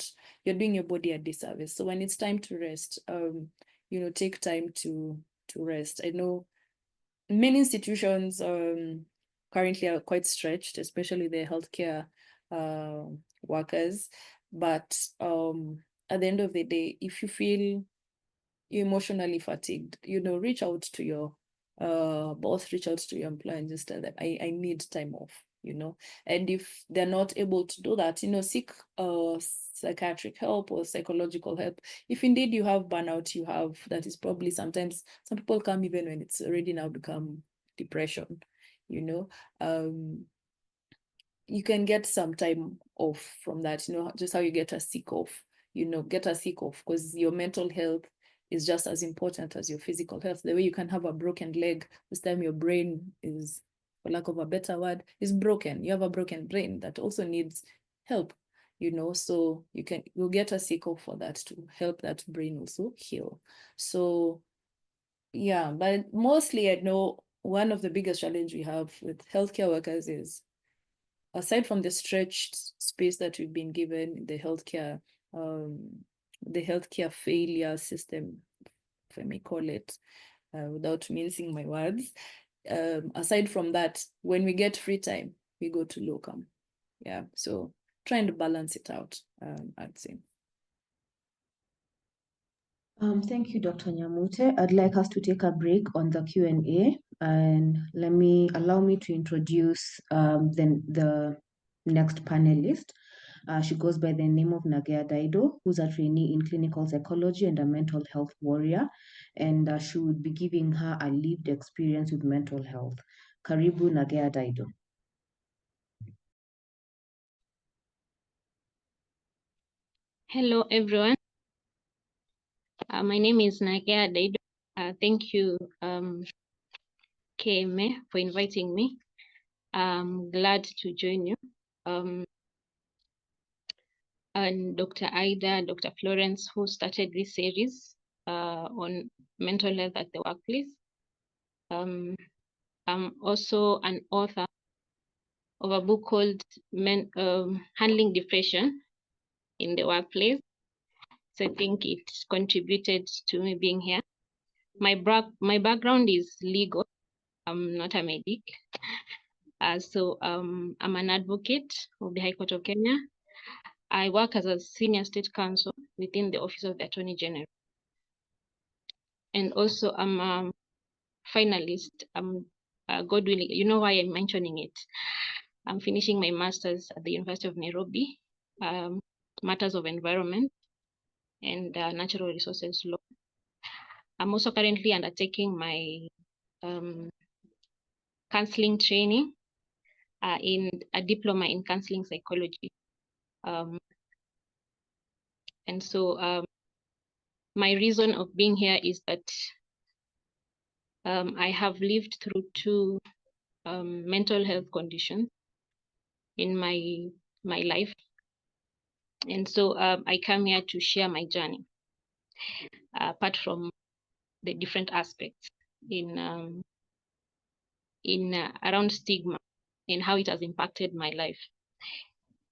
doing your body a disservice. So when it's time to rest, you know, take time to rest. I know many institutions currently are quite stretched, especially the healthcare uh, workers, but at the end of the day, if you feel emotionally fatigued, you know, reach out to your boss, reach out to your employer and just tell them, I need time off, you know. And if they're not able to do that, you know, seek psychiatric help or psychological help. If indeed you have burnout, you have, that is probably, sometimes some people come even when it's already now become depression, you know. You can get some time off from that, you know, just how you get a sick off, you know, get a sick off, because your mental health is just as important as your physical health. The way you can have a broken leg, this time your brain is, for lack of a better word, is broken. You have a broken brain that also needs help, you know, so you'll get a sick off for that to help that brain also heal. So yeah, but mostly I know one of the biggest challenge we have with healthcare workers is, aside from the stretched space that we've been given in the healthcare failure system, if I may call it, without mincing my words. Aside from that, when we get free time, we go to locum. Yeah, so trying to balance it out, I'd say. Thank you, Dr. Nyamute. I'd like us to take a break on the Q&A, and allow me to introduce the next panelist. She goes by the name of Nagea Daido, who's a trainee in clinical psychology and a mental health warrior, and she would be giving her a lived experience with mental health. Karibu, Nagea Daido. Hello, everyone. My name is Nagea Daido. Thank you, KMA, for inviting me. I'm glad to join you. And Dr. Ida, Dr. Florence, who started this series on mental health at the workplace. I'm also an author of a book called Handling Depression in the Workplace. So I think it contributed to me being here. My background is legal. I'm not a medic. I'm an advocate of the High Court of Kenya. I work as a senior state counsel within the Office of the Attorney General. And also I'm a finalist. God willing, you know why I'm mentioning it. I'm finishing my master's at the University of Nairobi, matters of environment and natural resources law. I'm also currently undertaking my counseling training in a diploma in counseling psychology. And so my reason of being here is that I have lived through two mental health conditions in my life. And so I come here to share my journey, apart from the different aspects in around stigma and how it has impacted my life.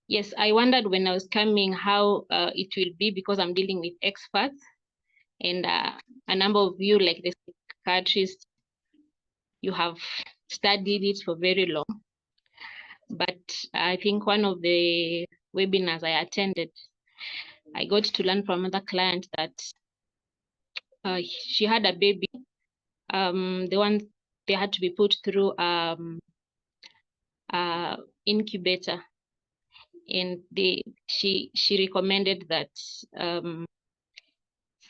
Yes, I wondered when I was coming how it will be, because I'm dealing with experts, and a number of you, like the psychiatrists, you have studied it for very long. But I think one of the webinars I attended, I got to learn from another client that she had a baby. The one they had to be put through incubator, and she recommended that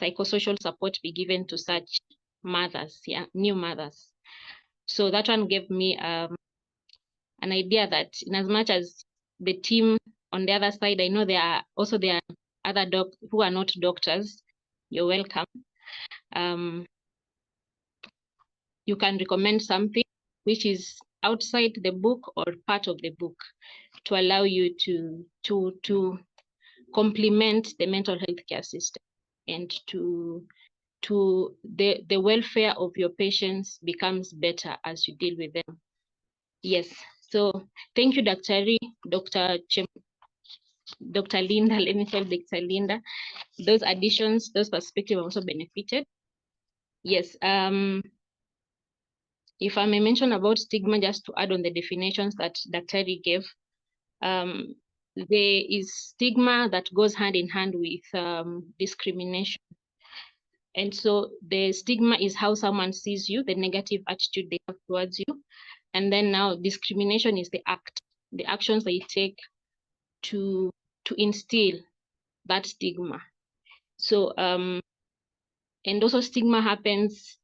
psychosocial support be given to such mothers, new mothers. So that one gave me an idea that in as much as the team on the other side, I know there are other docs who are not doctors. You're welcome. You can recommend something which is outside the book or part of the book to allow you to complement the mental health care system, and to the welfare of your patients becomes better as you deal with them. Yes. So thank you, Dr. Linda. Let me tell Dr. Linda. Those additions, those perspectives also benefited. Yes. If I may mention about stigma, just to add on the definitions that Dr. gave, there is stigma that goes hand in hand with discrimination. And so the stigma is how someone sees you, the negative attitude they have towards you. And then now discrimination is the actions they take to instill that stigma. So and also stigma happens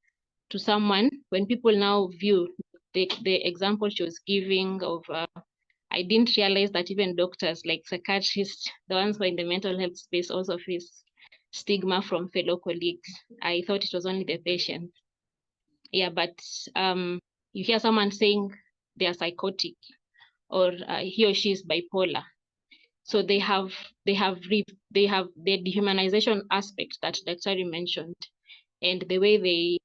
to someone when people now view the example she was giving of I didn't realize that even doctors, like psychiatrists, the ones who are in the mental health space, also face stigma from fellow colleagues. I thought it was only the patient. Yeah, but you hear someone saying they are psychotic, or he or she is bipolar. So they have the dehumanization aspect that Dr. mentioned, and the way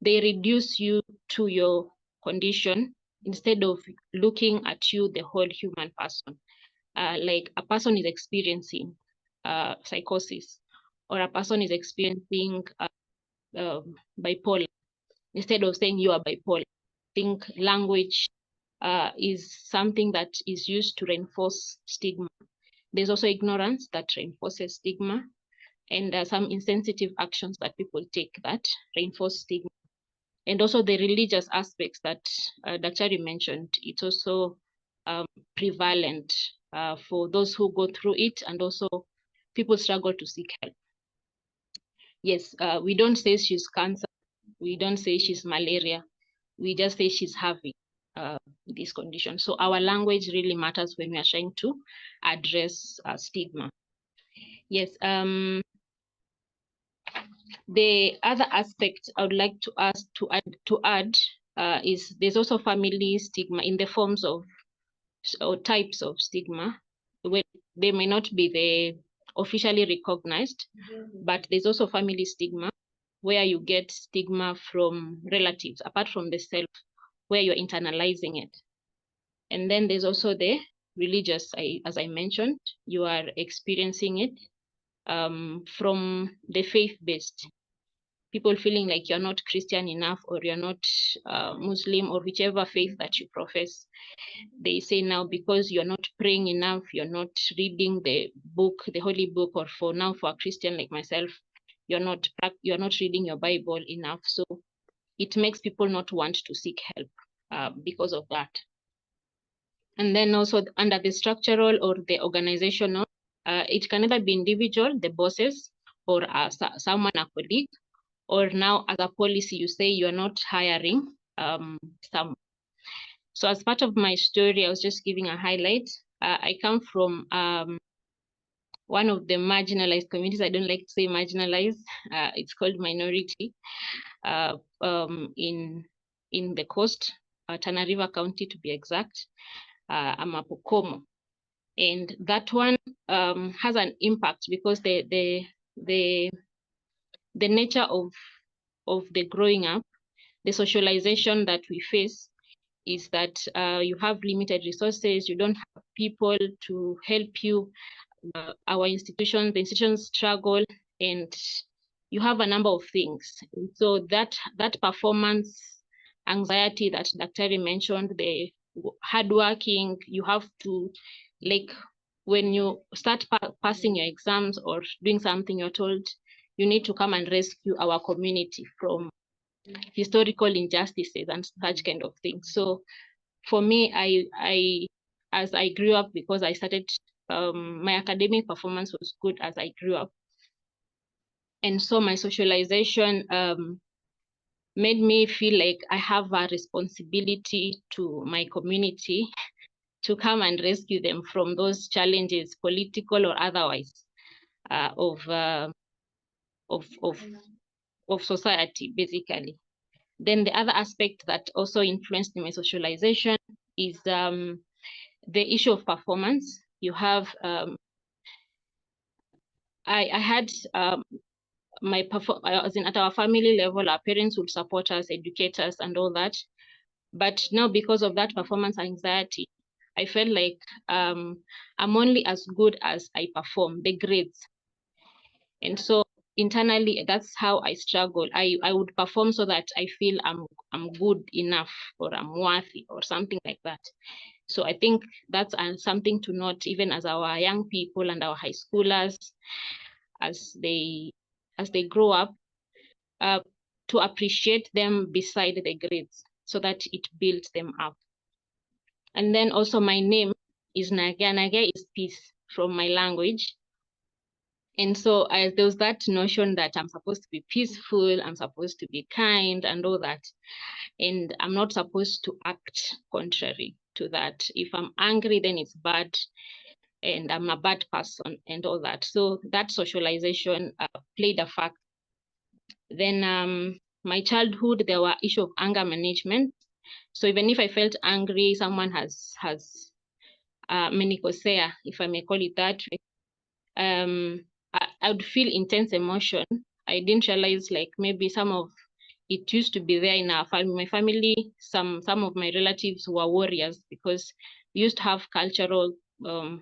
they reduce you to your condition instead of looking at you, the whole human person. Like a person is experiencing psychosis, or a person is experiencing bipolar. Instead of saying you are bipolar, I think language is something that is used to reinforce stigma. There's also ignorance that reinforces stigma. and some insensitive actions that people take that reinforce stigma. And also the religious aspects that Dr. mentioned, it's also prevalent for those who go through it, and also people struggle to seek help. Yes, we don't say she's cancer, we don't say she's malaria, we just say she's having this condition. So our language really matters when we are trying to address stigma. Yes, the other aspect I would like to ask to add is there's also family stigma in the forms of or types of stigma. Where they may not be the officially recognized, but there's also family stigma where you get stigma from relatives apart from the self, where you're internalizing it. And then there's also the religious, as I mentioned, you are experiencing it from the faith-based. People feeling like you're not Christian enough, or you're not Muslim, or whichever faith that you profess. They say now, because you're not praying enough, you're not reading the book, the holy book, or for now for a Christian like myself, you're not reading your Bible enough. So it makes people not want to seek help because of that. And then also under the structural or the organizational, it can either be individual, the bosses, or someone, a colleague, or now as a policy, you say you're not hiring some. So as part of my story, I was just giving a highlight. I come from one of the marginalized communities. I don't like to say marginalized. It's called minority in the coast, Tana River County to be exact, Amapokomo. And that one has an impact because the nature of the growing up, the socialization that we face is that you have limited resources, you don't have people to help you. Our institutions, the institutions struggle, and you have a number of things. And so that performance anxiety that Dr. mentioned, the hardworking, you have to, like, when you start passing your exams or doing something, you're told you need to come and rescue our community from historical injustices and such kind of things. So for me, I as I grew up, because I started my academic performance was good as I grew up, and so my socialization made me feel like I have a responsibility to my community to come and rescue them from those challenges, political or otherwise, of society, basically. Then the other aspect that also influenced my socialization is the issue of performance. You have I had as in at our family level, our parents would support us, educate us, and all that. But now, because of that performance anxiety, I felt like I'm only as good as I perform, the grades. And so internally, that's how I struggle. I would perform so that I feel I'm good enough, or I'm worthy, or something like that. So I think that's something to note, even as our young people and our high schoolers, as they grow up, to appreciate them beside the grades, so that it builds them up. And then also my name is Naga. Naga is peace from my language. And so there was that notion that I'm supposed to be peaceful, I'm supposed to be kind and all that. And I'm not supposed to act contrary to that. If I'm angry, then it's bad, and I'm a bad person and all that. So that socialization played a factor. Then my childhood, there were issue of anger management. So even if I felt angry, someone has menikosea, if I may call it that way, I would feel intense emotion. I didn't realize, like, maybe some of it used to be there in our family. My family, some of my relatives were warriors, because we used to have cultural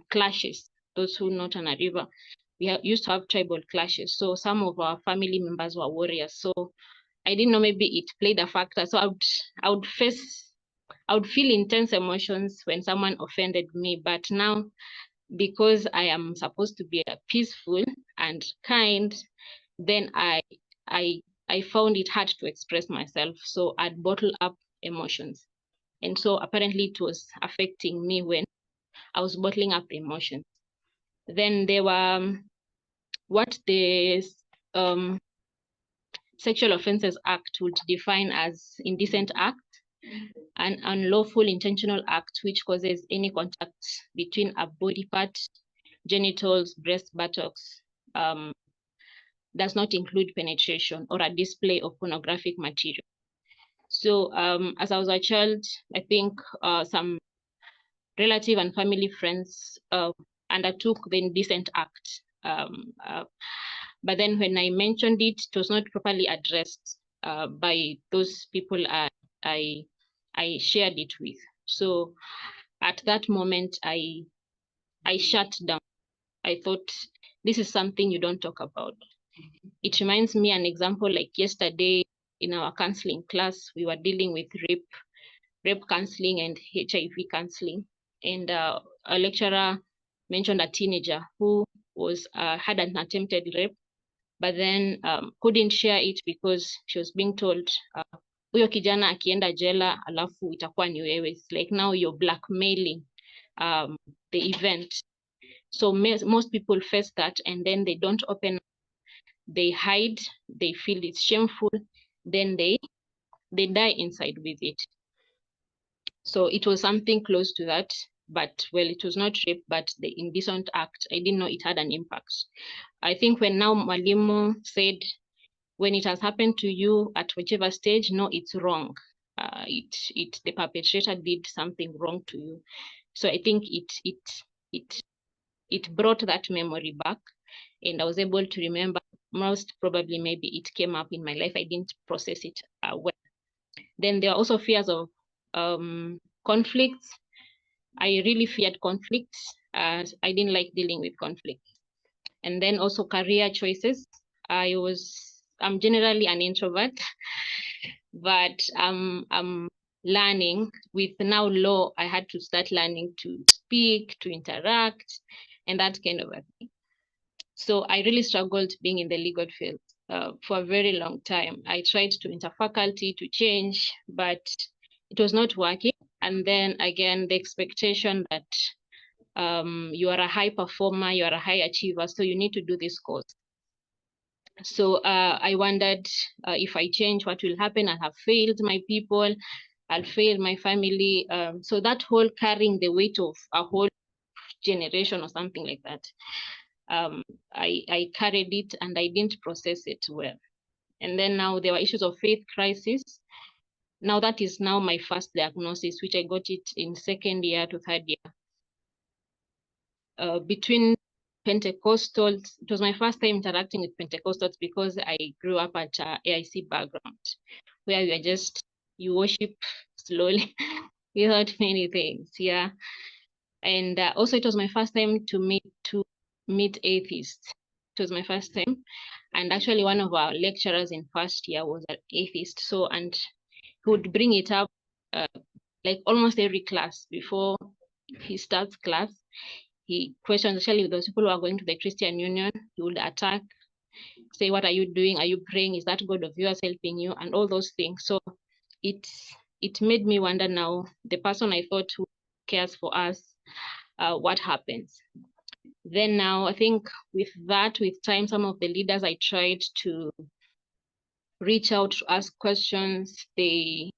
clashes. Those who know Tana River, we used to have tribal clashes. So some of our family members were warriors. So I didn't know, maybe it played a factor. So I would feel intense emotions when someone offended me. But now because I am supposed to be peaceful and kind, then I I found it hard to express myself. So I'd bottle up emotions. And so apparently it was affecting me when I was bottling up the emotions. Then there were what the um, Sexual Offences Act would define as indecent act, an unlawful intentional act which causes any contact between a body part, genitals, breast, buttocks, does not include penetration or a display of pornographic material. So as I was a child, I think some relative and family friends undertook the indecent act. But then when I mentioned it, it was not properly addressed by those people I shared it with. So at that moment, I shut down. I thought, this is something you don't talk about. It reminds me an example like yesterday in our counseling class, we were dealing with rape counseling and HIV counseling. And a lecturer mentioned a teenager who was had an attempted rape, but then couldn't share it because she was being told huyo kijana akienda jela alafu itakuwa ni wewe. It's like now you're blackmailing the event. So most people face that and then they don't open up, they hide, they feel it's shameful, then they die inside with it. So it was something close to that, but well, it was not rape, but the indecent act, I didn't know it had an impact. I think when now Mwalimu said, when it has happened to you at whichever stage, no, it's wrong. The perpetrator did something wrong to you. So I think it brought that memory back, and I was able to remember. Most probably, maybe it came up in my life. I didn't process it well. Then there are also fears of conflicts. I really feared conflicts. I didn't like dealing with conflict. And then also career choices. I'm generally an introvert, but I'm learning with now law. I had to start learning to speak, to interact, and that kind of a thing. So I really struggled being in the legal field for a very long time. I tried to interfaculty to change, but it was not working. And then again, the expectation that you are a high performer, you are a high achiever, so you need to do this course. So I wondered if I change, what will happen? I'll have failed my people, I'll fail my family. So that whole carrying the weight of a whole generation or something like that. I carried it and I didn't process it well. And then now there were issues of faith crisis. Now that is now my first diagnosis, which I got it in second year to third year. Between Pentecostals, it was my first time interacting with Pentecostals because I grew up at AIC background, where you worship slowly without many things, yeah. And also it was my first time to meet atheists. It was my first time. And actually one of our lecturers in first year was an atheist. So, and he would bring it up like almost every class before he starts class. He questions, especially with those people who are going to the Christian Union, he would attack, say, what are you doing? Are you praying? Is that God of yours helping you? And all those things. So it made me wonder now, the person I thought who cares for us, what happens? Then now I think with time, some of the leaders I tried to reach out to ask questions, they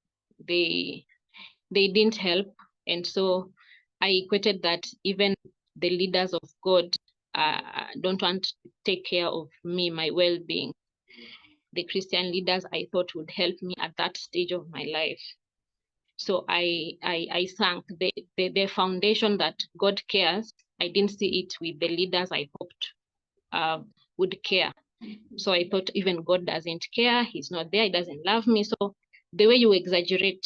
didn't help. And so I equated that even the leaders of God don't want to take care of me, my well-being. The Christian leaders I thought would help me at that stage of my life. So I sank the foundation that God cares. I didn't see it with the leaders I hoped would care. So I thought even God doesn't care. He's not there. He doesn't love me. So the way you exaggerate,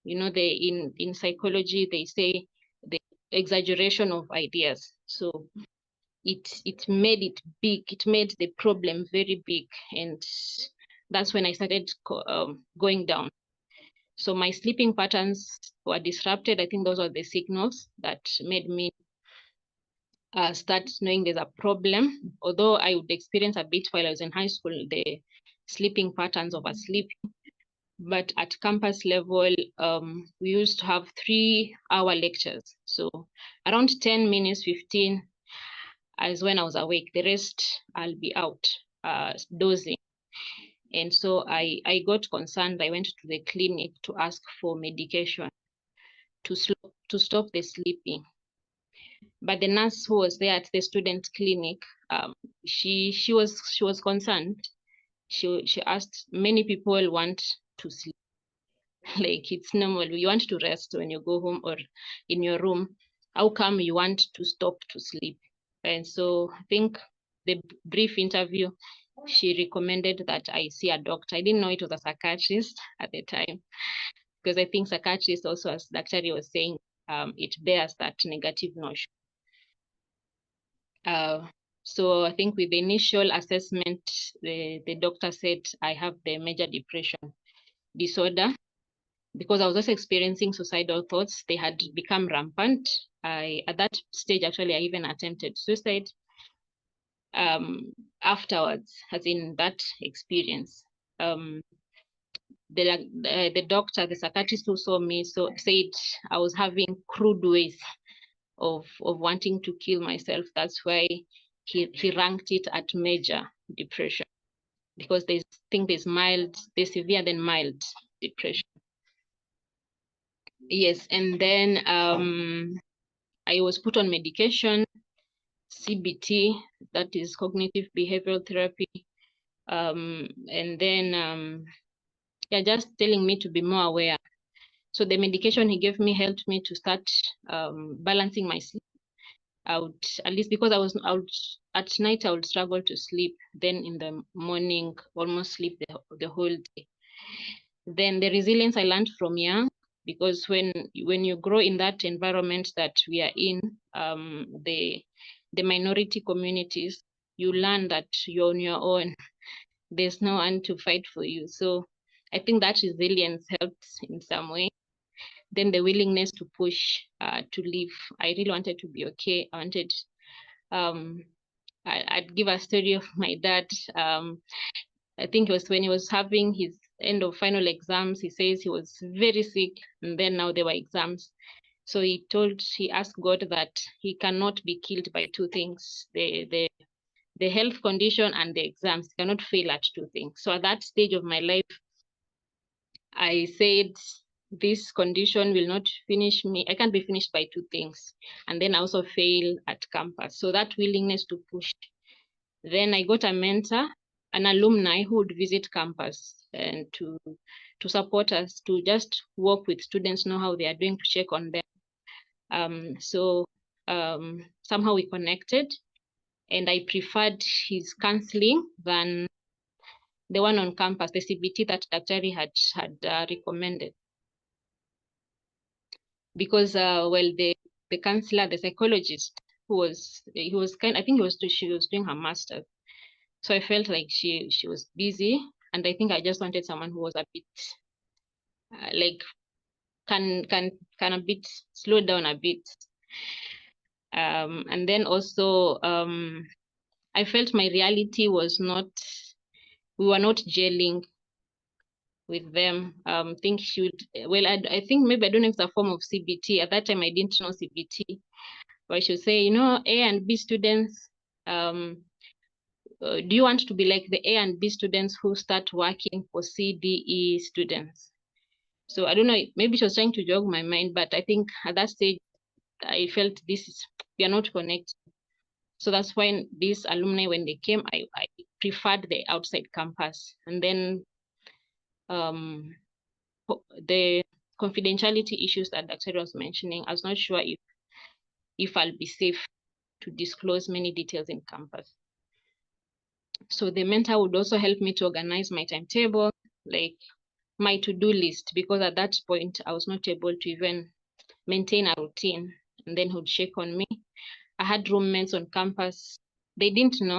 you know, in psychology, they say the exaggeration of ideas. So it made it big. It made the problem very big. And that's when I started going down. So my sleeping patterns were disrupted. I think those are the signals that made me start knowing there's a problem. Although I would experience a bit while I was in high school, the sleeping patterns of asleep. But at campus level, we used to have 3-hour lectures. So around 10 minutes, 15 is when I was awake. The rest, I'll be out dozing. And so I got concerned. I went to the clinic to ask for medication to stop the sleeping. But the nurse who was there at the student clinic, she was concerned. She asked, many people want to sleep. Like, it's normal. You want to rest when you go home or in your room. How come you want to stop to sleep? And so I think the brief interview, she recommended that I see a doctor. I didn't know it was a psychiatrist at the time, because I think psychiatrist also, as Dr. was saying, it bears that negative notion. So I think with the initial assessment, the doctor said I have the major depression disorder, because I was also experiencing suicidal thoughts. They had become rampant. At that stage, actually, I even attempted suicide afterwards, as in that experience. The doctor, the psychiatrist who saw me, said I was having crude ways of wanting to kill myself. That's why he ranked it at major depression, because there's severe, then mild depression. Yes, and then I was put on medication, CBT, that is cognitive behavioral therapy, and then yeah, just telling me to be more aware. So the medication he gave me helped me to start balancing my sleep. I would, at least because at night I would struggle to sleep. Then in the morning, almost sleep the whole day. Then the resilience I learned from young, because when you grow in that environment that we are in, the minority communities, you learn that you're on your own. There's no one to fight for you. So I think that resilience helps in some way. Then the willingness to push to live. I really wanted to be okay. I wanted, I'd give a story of my dad. I think it was when he was having his end of final exams. He says he was very sick, and then now there were exams. So he asked God that he cannot be killed by two things: the health condition and the exams. He cannot fail at two things. So at that stage of my life, I said, this condition will not finish me. I can't be finished by two things. And then I also fail at campus. So that willingness to push. Then I got a mentor, an alumni who would visit campus and to support us, to just work with students, know how they are doing, to check on them. So somehow we connected, and I preferred his counseling than the one on campus, the CBT that Dr. had recommended. Because well, the counselor, the psychologist, she was doing her master's, so I felt like she was busy, and I think I just wanted someone who was a bit like can a bit slow down a bit. And then also I felt my reality was not, we were not gelling with them. Think she would, well, I think maybe, I don't know if it's a form of CBT. At that time, I didn't know CBT. But I should say, A and B students, do you want to be like the A and B students who start working for CDE students? So I don't know, maybe she was trying to jog my mind, but I think at that stage, I felt we are not connected. So that's when these alumni, when they came, I preferred the outside campus. And then the confidentiality issues that Dr. was mentioning, I was not sure if I'll be safe to disclose many details in campus. So the mentor would also help me to organize my timetable, like my to-do list, because at that point I was not able to even maintain a routine, and then he'd check on me. I had roommates on campus. They didn't know,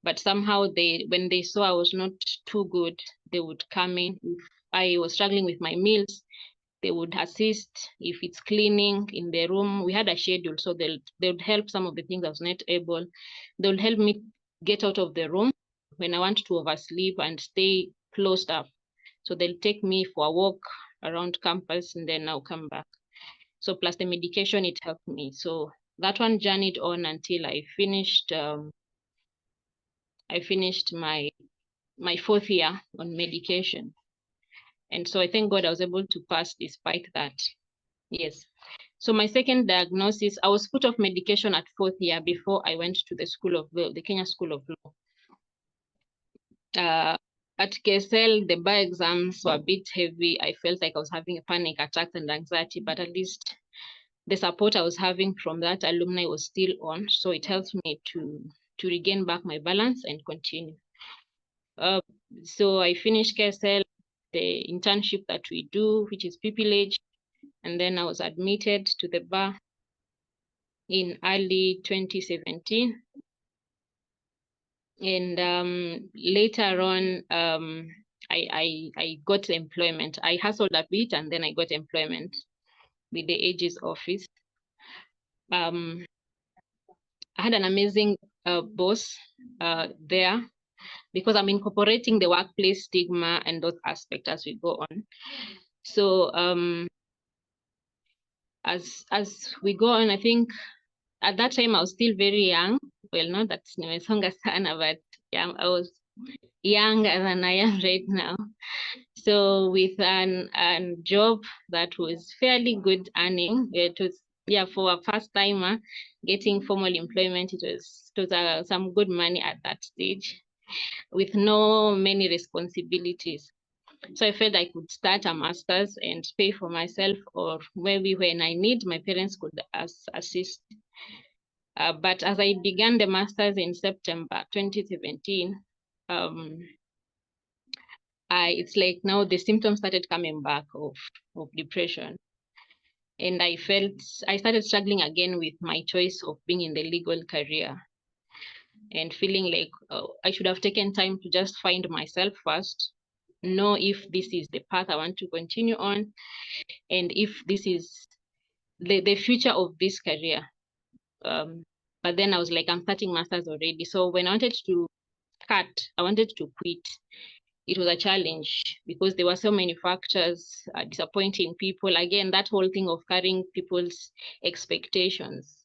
but somehow when they saw I was not too good, they would come in. If I was struggling with my meals, They would assist if it's cleaning in the room. We had a schedule, so they would help some of the things I was not able. They would help me get out of the room when I want to oversleep and stay closed up. So they'll take me for a walk around campus and then I'll come back. So plus the medication, it helped me. So that one journeyed on until I finished my 4th year on medication. And so I thank God I was able to pass despite that. Yes. So my second diagnosis, I was put off medication at 4th year before I went to the School of Law, the Kenya School of Law. At KSL, the bar exams were a bit heavy. I felt like I was having a panic attack and anxiety, but at least the support I was having from that alumni was still on. So it helped me to regain back my balance and continue. So I finished KSL, the internship that we do, which is pupillage, and then I was admitted to the bar in early 2017. And later on, I got employment. I hustled a bit and then I got employment with the Ages office. I had an amazing boss there, because I'm incorporating the workplace stigma and those aspects as we go on. So as we go on, I think at that time I was still very young. Well, not that nimesonga sana, but yeah, I was younger than I am right now. So with an job that was fairly good earning, it was, yeah, for a first timer getting formal employment, it was some good money at that stage, with no many responsibilities. So I felt I could start a master's and pay for myself, or maybe when I need, my parents could assist. But as I began the master's in September 2017, it's like now the symptoms started coming back of depression. And I started struggling again with my choice of being in the legal career, and feeling like I should have taken time to just find myself first, know if this is the path I want to continue on, and if this is the future of this career. But then I was like, I'm starting masters already. So when I wanted to I wanted to quit, it was a challenge because there were so many factors, disappointing people. Again, that whole thing of carrying people's expectations.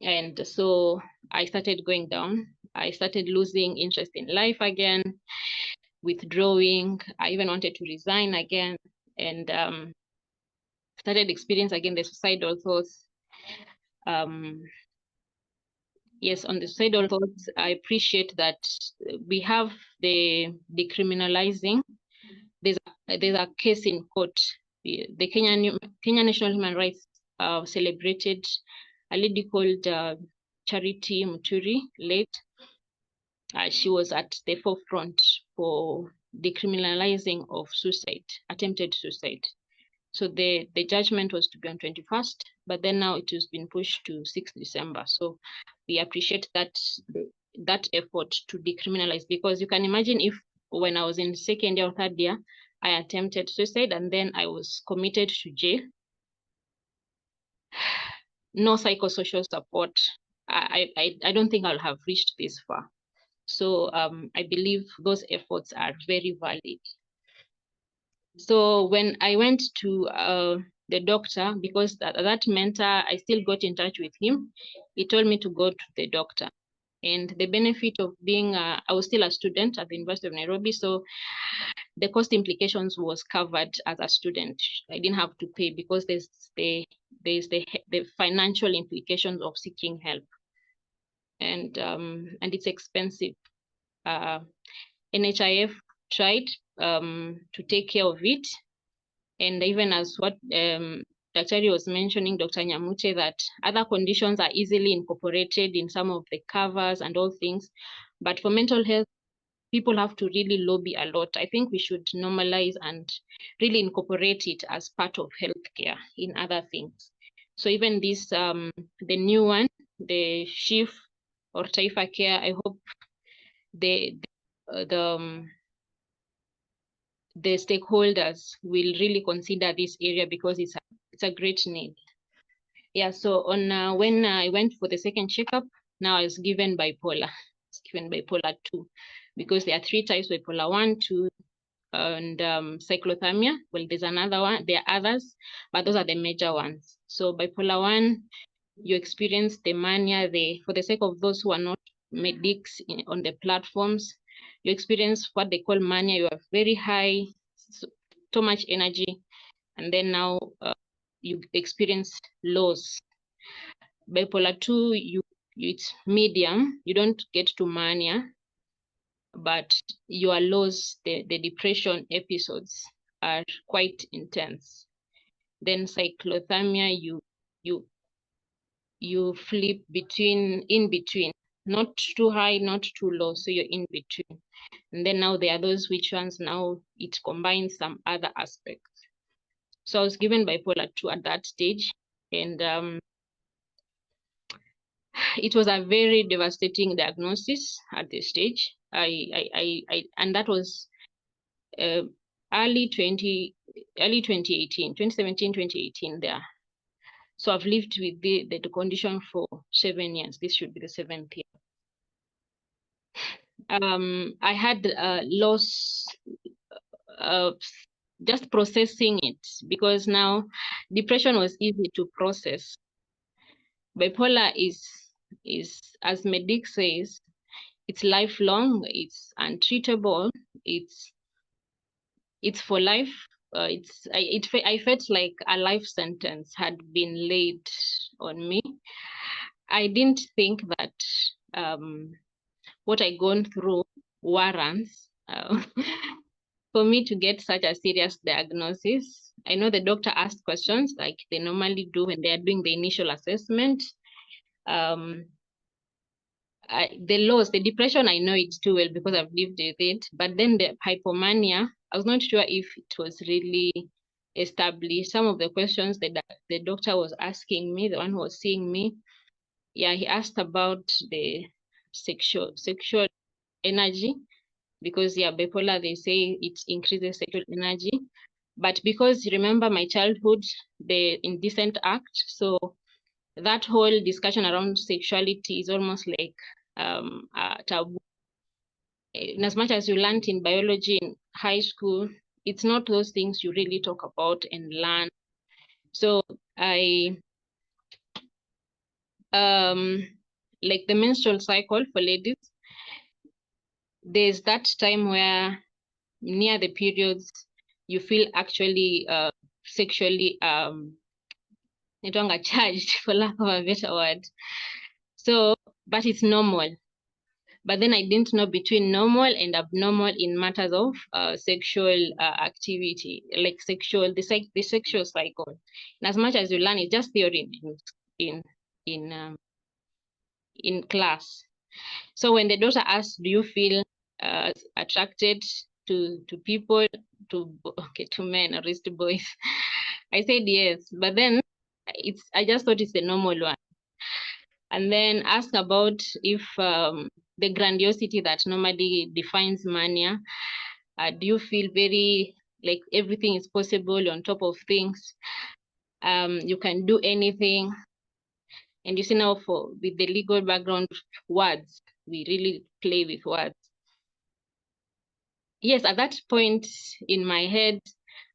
And so I started going down. I started losing interest in life again, withdrawing. I even wanted to resign again, and started experiencing again the suicidal thoughts. Yes, on the suicidal thoughts, I appreciate that we have the decriminalizing. There's a case in court. The Kenya National Human Rights celebrated a lady called Charity Muturi, late. She was at the forefront for decriminalizing of suicide, attempted suicide. So the judgment was to be on 21st, but then now it has been pushed to 6th December. So we appreciate that effort to decriminalize, because you can imagine if when I was in 2nd year or 3rd year, I attempted suicide and then I was committed to jail. No psychosocial support. I don't think I'll have reached this far. So I believe those efforts are very valid. So when I went to the doctor, because that mentor, I still got in touch with him. He told me to go to the doctor. And the benefit of being, I was still a student at the University of Nairobi, so the cost implications was covered as a student. I didn't have to pay because there's the financial implications of seeking help, and it's expensive. NHIF tried to take care of it, and even as what Dr. was mentioning, Dr. Nyamute, that other conditions are easily incorporated in some of the covers and all things. But for mental health, people have to really lobby a lot. I think we should normalize and really incorporate it as part of healthcare in other things. So even this, the new one, the SHIF or Taifa Care, I hope the the stakeholders will really consider this area because it's a great need. Yeah, so on when I went for the second checkup, now I was given bipolar. It's given bipolar 2 because there are 3 types: bipolar 1, 2, and cyclothermia. Well, there's another one. There are others, but those are the major ones. So bipolar 1, you experience the mania. For the sake of those who are not medics on the platforms, you experience what they call mania. You have very high, so much energy, and then now you experience lows. Bipolar 2, it's medium. You don't get to mania, but your lows, the depression episodes are quite intense. Then cyclothermia, you flip in between, not too high, not too low, so you're in between. And then now there are those which ones now it combines some other aspects. So I was given bipolar 2 at that stage, and it was a very devastating diagnosis at this stage. And that was early 2018, 2017, 2018 there. So I've lived with the condition for 7 years. This should be the 7th year. I had loss just processing it, because now depression was easy to process. Bipolar is as Medic says, it's lifelong, it's untreatable, it's for life. I felt like a life sentence had been laid on me. I didn't think that what I gone through warrants for me to get such a serious diagnosis. I know the doctor asked questions like they normally do when they are doing the initial assessment. The depression, I know it too well because I've lived with it. But then the hypomania, I was not sure if it was really established. Some of the questions that the doctor was asking me, the one who was seeing me, yeah, he asked about the sexual energy, because yeah, bipolar, they say it increases sexual energy. But because remember my childhood, the indecent act, so that whole discussion around sexuality is almost like a taboo. In as much as you learned in biology in high school, it's not those things you really talk about and learn. So I like the menstrual cycle for ladies, there's that time where near the periods you feel actually sexually charged, for lack of a better word. So, but it's normal. But then I didn't know between normal and abnormal in matters of sexual activity, like the sexual cycle. And as much as you learn, it's just theory in class. So when the doctor asked, "Do you feel attracted to people, to men or to boys?" I said yes, but then I just thought it's the normal one. And then ask about if the grandiosity that normally defines mania, do you feel very like everything is possible on top of things? You can do anything. And you see now with the legal background, words, we really play with words. Yes, at that point in my head,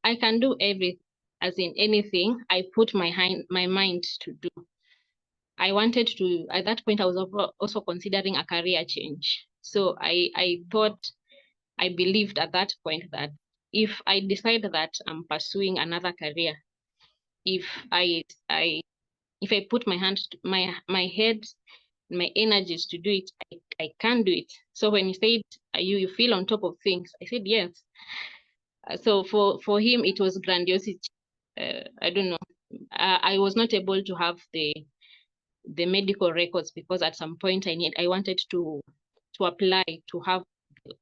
I can do everything, as in anything I put my mind to do. I wanted to, at that point, I was also considering a career change. So I believed at that point that if I decide that I'm pursuing another career, if I put my head, my energies to do it, I can do it. So when he said, you feel on top of things, I said yes. So for him, it was grandiosity. I don't know. I was not able to have the medical records because at some point I wanted to apply to have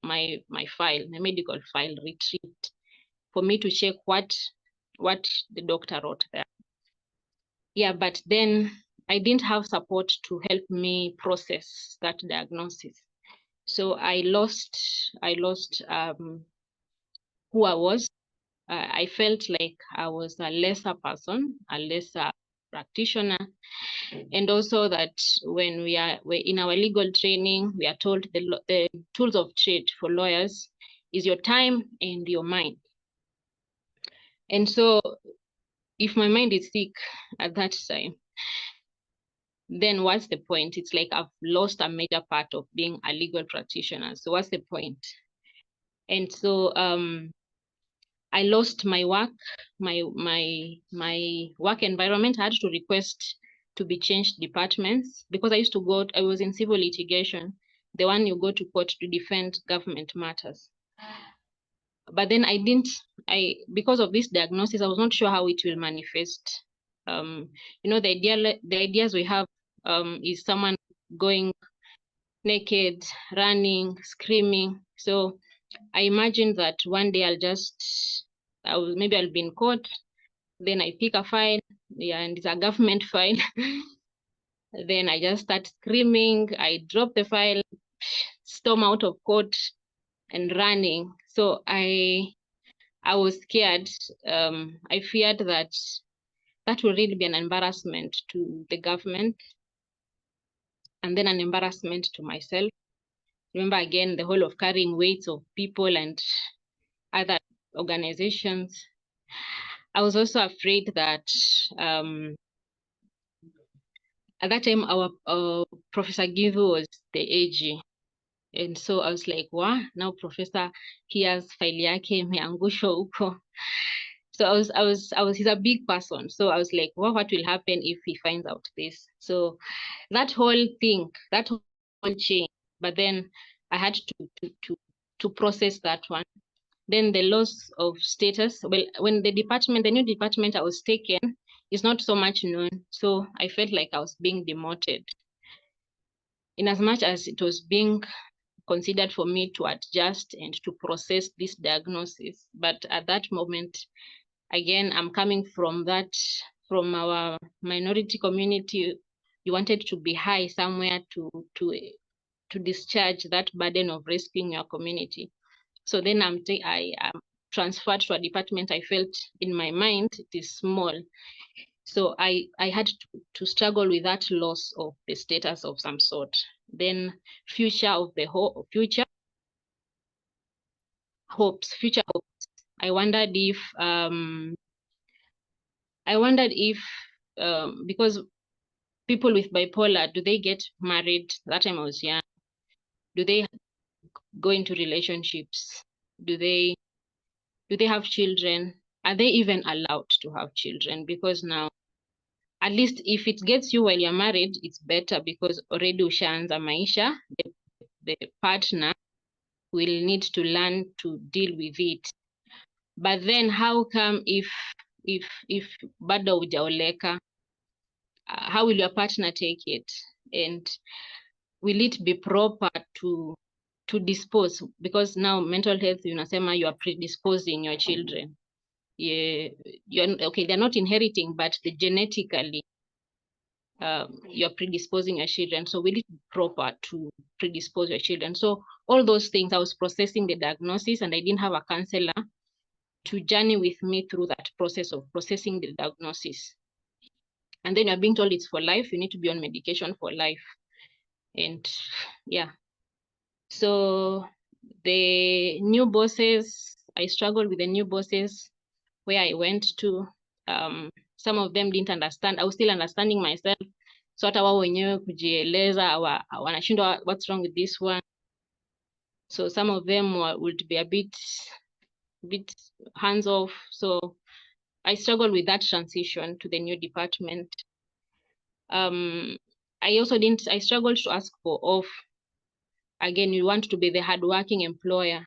my medical file retrieved for me to check what the doctor wrote there. Yeah, but then I didn't have support to help me process that diagnosis. So I lost who I was. I felt like I was a lesser person, a lesser practitioner, and also that when we're in our legal training, we are told the tools of trade for lawyers is your time and your mind. And so if my mind is sick at that time, then what's the point? It's like I've lost a major part of being a legal practitioner. So what's the point? And so I lost my work, my work environment. I had to request to be changed departments because I was in civil litigation, the one you go to court to defend government matters. But then because of this diagnosis, I was not sure how it will manifest. The ideas we have is someone going naked, running, screaming. So I imagined that one day maybe I'll be in court, then I pick a file, yeah, and it's a government file. Then I just start screaming, I drop the file, storm out of court and running. So I was scared. I feared that will really be an embarrassment to the government and then an embarrassment to myself. Remember again, the whole of carrying weights of people and other organizations. I was also afraid that at that time our Professor Givu was the AG. And so I was like, wow, now Professor here's file yake imeangushwa huko. So he's a big person. So I was like, well, what will happen if he finds out this? So that whole thing, that whole chain, but then I had to process that one. Then the loss of status. Well, when the new department I was taken is not so much known. So I felt like I was being demoted. In as much as it was being considered for me to adjust and to process this diagnosis. But at that moment, again, I'm coming from our minority community. You wanted to be high somewhere to discharge that burden of rescuing your community. So then I am transferred to a department I felt in my mind it is small. So I had to struggle with that loss of the status of some sort. Then future hopes. I wondered if because people with bipolar, do they get married? That time I was young. Do they go into relationships? Do they have children? Are they even allowed to have children? Because now, at least if it gets you while you're married, it's better because already ushaanza maisha. The partner will need to learn to deal with it. But then how come if bado hujaoleka, how will your partner take it? And will it be proper to dispose? Because now mental health, unasema you are predisposing your children. Yeah, okay, they're not inheriting, but genetically you're predisposing your children. So will it be proper to predispose your children? So all those things, I was processing the diagnosis and I didn't have a counselor to journey with me through that process of processing the diagnosis. And then you're being told it's for life, you need to be on medication for life. And yeah, so the new bosses, I struggled with the new bosses where I went to. Some of them didn't understand. I was still understanding myself. So hata wao wenyewe kujieleza, wanashindwa what's wrong with this one. So some of them would be a bit hands off. So I struggled with that transition to the new department. I struggled to ask for off. Again, you want to be the hardworking employer.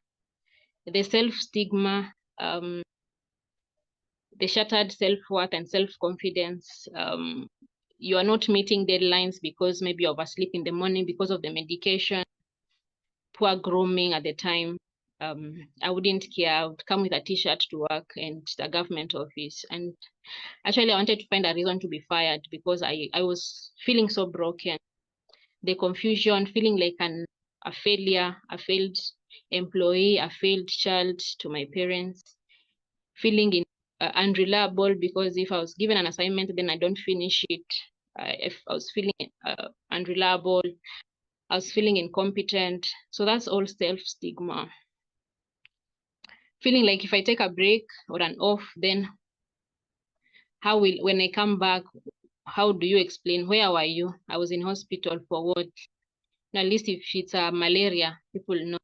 The self-stigma, the shattered self-worth and self-confidence. You are not meeting deadlines because maybe you oversleep in the morning because of the medication, poor grooming at the time. I wouldn't care. I would come with a t-shirt to work and the government office. And actually, I wanted to find a reason to be fired because I was feeling so broken. The confusion, feeling like a failure, a failed employee, a failed child to my parents, feeling unreliable because if I was given an assignment, then I don't finish it. If I was feeling unreliable, I was feeling incompetent. So that's all self-stigma. Feeling like if I take a break or an off, then when I come back, how do you explain? Where were you? I was in hospital for what? Now, at least if it's malaria, people know.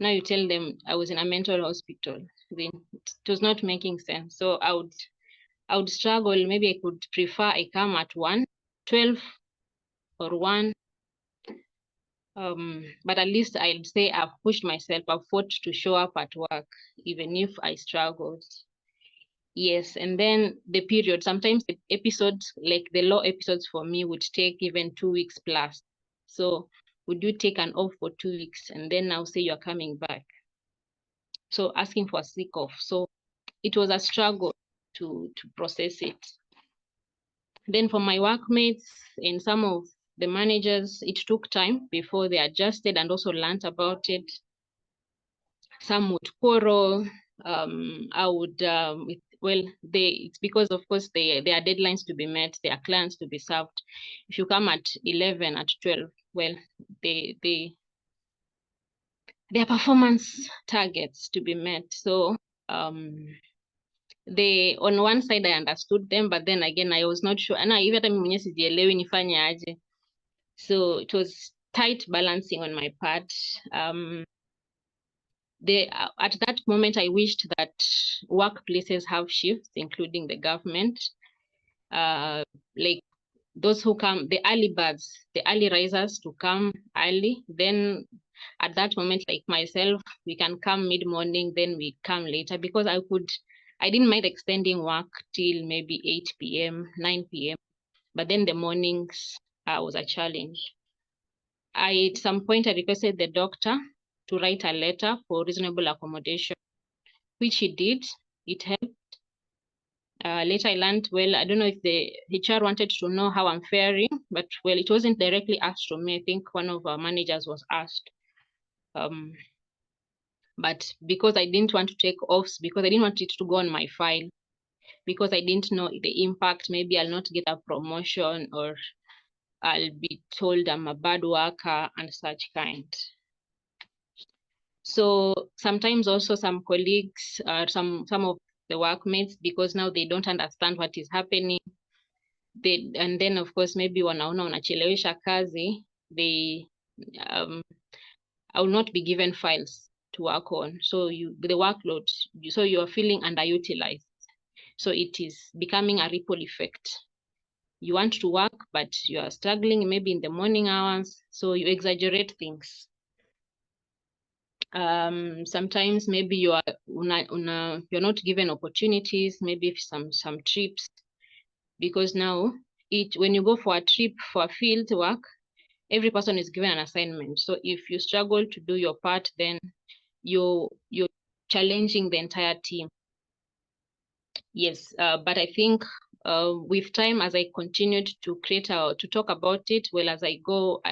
Now you tell them I was in a mental hospital. Then it was not making sense. So I would struggle. Maybe I could prefer I come at 12 or 1. But at least I'd say I've pushed myself, I've fought to show up at work, even if I struggled. Yes, and then the period, sometimes the episodes, like the law episodes for me would take even 2 weeks plus. So would you take an off for 2 weeks and then now say you're coming back? So asking for a sick off. So it was a struggle to process it. Then for my workmates and some of the managers, it took time before they adjusted and also learned about it. Some would quarrel. I would, it's because of course there are deadlines to be met, there are clients to be served. If you come at 11, at 12, well, there are performance targets to be met. So they, on one side I understood them, but then again I was not sure. And even hata mimi mwenyewe sijielewi nifanye aje. So it was tight balancing on my part. At that moment, I wished that workplaces have shifts, including the government. Like those who come, the early birds, the early risers to come early. Then at that moment, like myself, we can come mid-morning, then we come later because I didn't mind extending work till maybe 8 p.m., 9 p.m. But then the mornings was a challenge. At some point, I requested the doctor to write a letter for reasonable accommodation, which he did. It helped. Later I learned, well, I don't know if the HR wanted to know how I'm faring, but well, it wasn't directly asked to me. I think one of our managers was asked. But because I didn't want to take offs, because I didn't want it to go on my file, because I didn't know the impact, maybe I'll not get a promotion or I'll be told I'm a bad worker and such kind. So sometimes also some colleagues, some of the workmates, because now they don't understand what is happening. And then of course maybe wanaona unachelewesha kazi, I will not be given files to work on. So the workload, so you are feeling underutilized. So it is becoming a ripple effect. You want to work, but you are struggling maybe in the morning hours, so you exaggerate things. Sometimes maybe you're not given opportunities, maybe some trips, because now when you go for a trip for field work, every person is given an assignment. So if you struggle to do your part, then you're challenging the entire team. Yes, but I think with time, as I continued to talk about it, well, as I got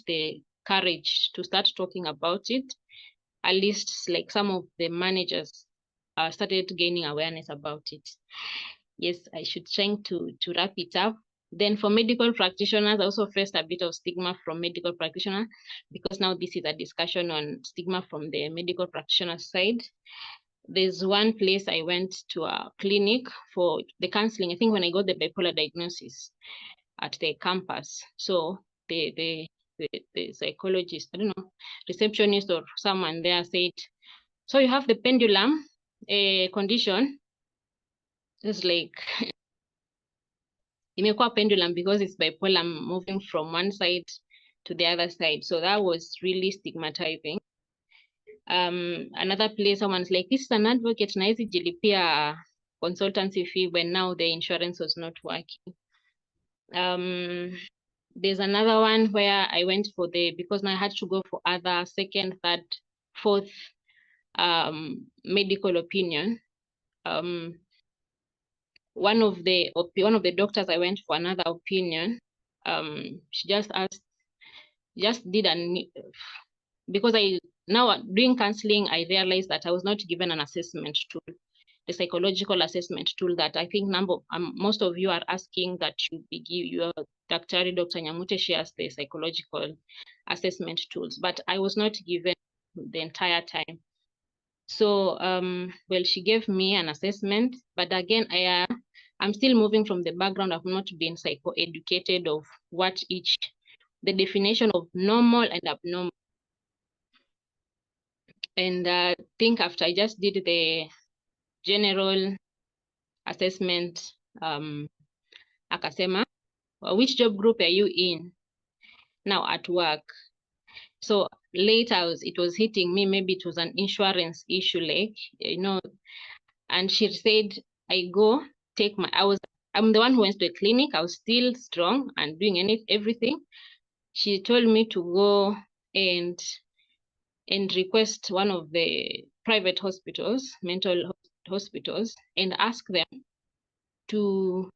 the courage to start talking about it, at least like some of the managers started gaining awareness about it. Yes, I should try to wrap it up. Then for medical practitioners, I also faced a bit of stigma from medical practitioners, because now this is a discussion on stigma from the medical practitioner side. There's one place I went to a clinic for the counseling. I think when I got the bipolar diagnosis at the campus. So the psychologist, I don't know, receptionist or someone there said, so you have the pendulum condition. It's like imekuwa pendulum because it's bipolar, moving from one side to the other side. So that was really stigmatizing. Another place, someone's like, this is an advocate, na hizi jilipia consultancy fee when now the insurance was not working. There's another one where I went for because I had to go for other second, third, fourth medical opinion. One of the doctors I went for another opinion. She just did because now doing counseling, I realized that I was not given an assessment tool, the psychological assessment tool that I think most of you are asking that should be your Dr. Nyamute shares the psychological assessment tools, but I was not given the entire time. So, well, she gave me an assessment, but again, I'm still moving from the background. I've not been psycho-educated of what the definition of normal and abnormal. And I think after I just did the general assessment, akasema, which job group are you in now at work? So later it was hitting me, maybe it was an insurance issue, like, and she said, I'm the one who went to a clinic. I was still strong and doing everything. She told me to go and request one of the private hospitals, mental hospitals, and ask them to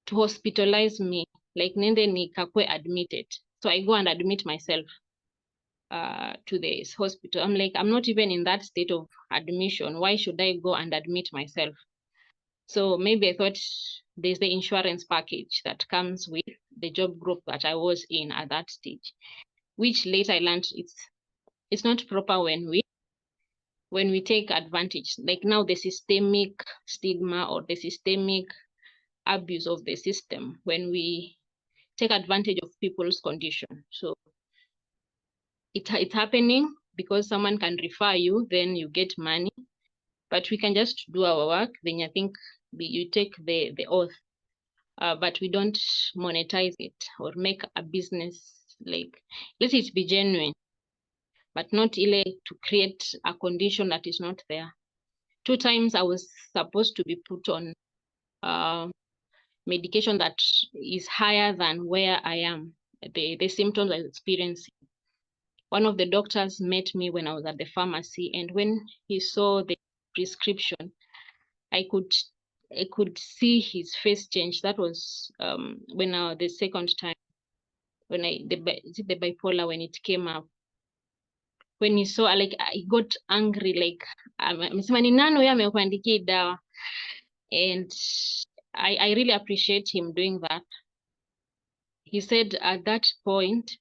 hospitalize me, like nende nikakwe admitted. So I go and admit myself to this hospital. I'm like, I'm not even in that state of admission. Why should I go and admit myself? So maybe I thought there's the insurance package that comes with the job group that I was in at that stage, which later I learned it's not proper when we take advantage. Like now the systemic stigma or the systemic abuse of the system, when we take advantage of people's condition. So it's happening because someone can refer you, then you get money, but we can just do our work. Then I think you take the oath, but we don't monetize it or make a business. Like, let it be genuine, but not ile to create a condition that is not there. 2 times I was supposed to be put on medication that is higher than where I am, the symptoms I was experiencing. One of the doctors met me when I was at the pharmacy, and when he saw the prescription, I could see his face change. That was when the second time, when the bipolar, when it came up. When he saw, like, I got angry, like, amesema ni nani huyo amekuandikia dawa? And I really appreciate him doing that. He said at that point,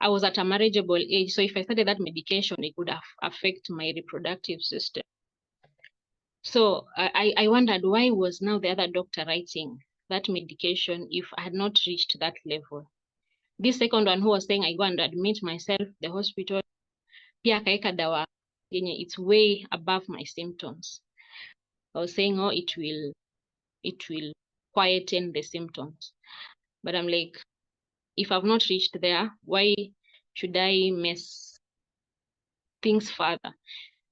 I was at a marriageable age, so if I started that medication, it would affect my reproductive system. So I wondered, why was now the other doctor writing that medication if I had not reached that level? This second one who was saying I go and admit myself, the hospital, pia akaeka dawa yenye it's way above my symptoms. I was saying, oh, it will quieten the symptoms. But I'm like, if I've not reached there, why should I mess things further?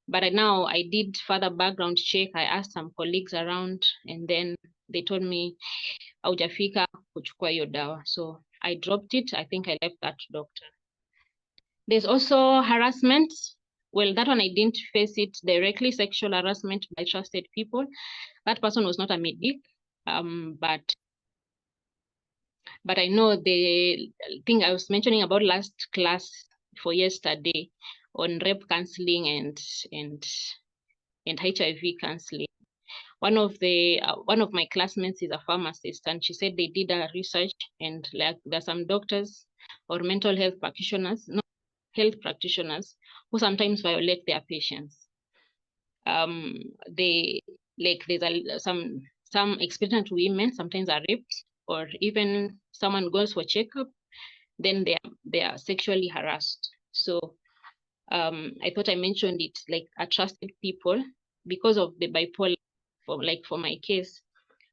But now I did further background check. I asked some colleagues around, and then they told me, haujafika kuchukua hiyo dawa. So I dropped it. I think I left that doctor. There's also harassment. Well, that one I didn't face it directly, sexual harassment by trusted people. That person was not a medic, but I know the thing I was mentioning about last class for yesterday on rep counseling and HIV counseling. One of my classmates is a pharmacist, and she said they did a research, and like there's some doctors or mental health practitioners, who sometimes violate their patients. There's some experienced women sometimes are raped, or even someone goes for checkup, then they are sexually harassed. So I thought I mentioned it, like a trusted people, because of the bipolar. For my case,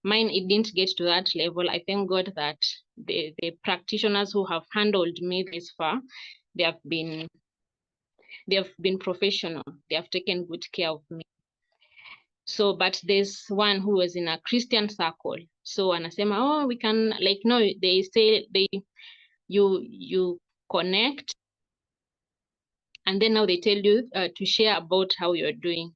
mine, it didn't get to that level. I thank God that the practitioners who have handled me this far, they have been professional. They have taken good care of me. So, but there's one who was in a Christian circle. So anasema, oh, we can, like, no, they say you connect, and then now they tell you to share about how you're doing.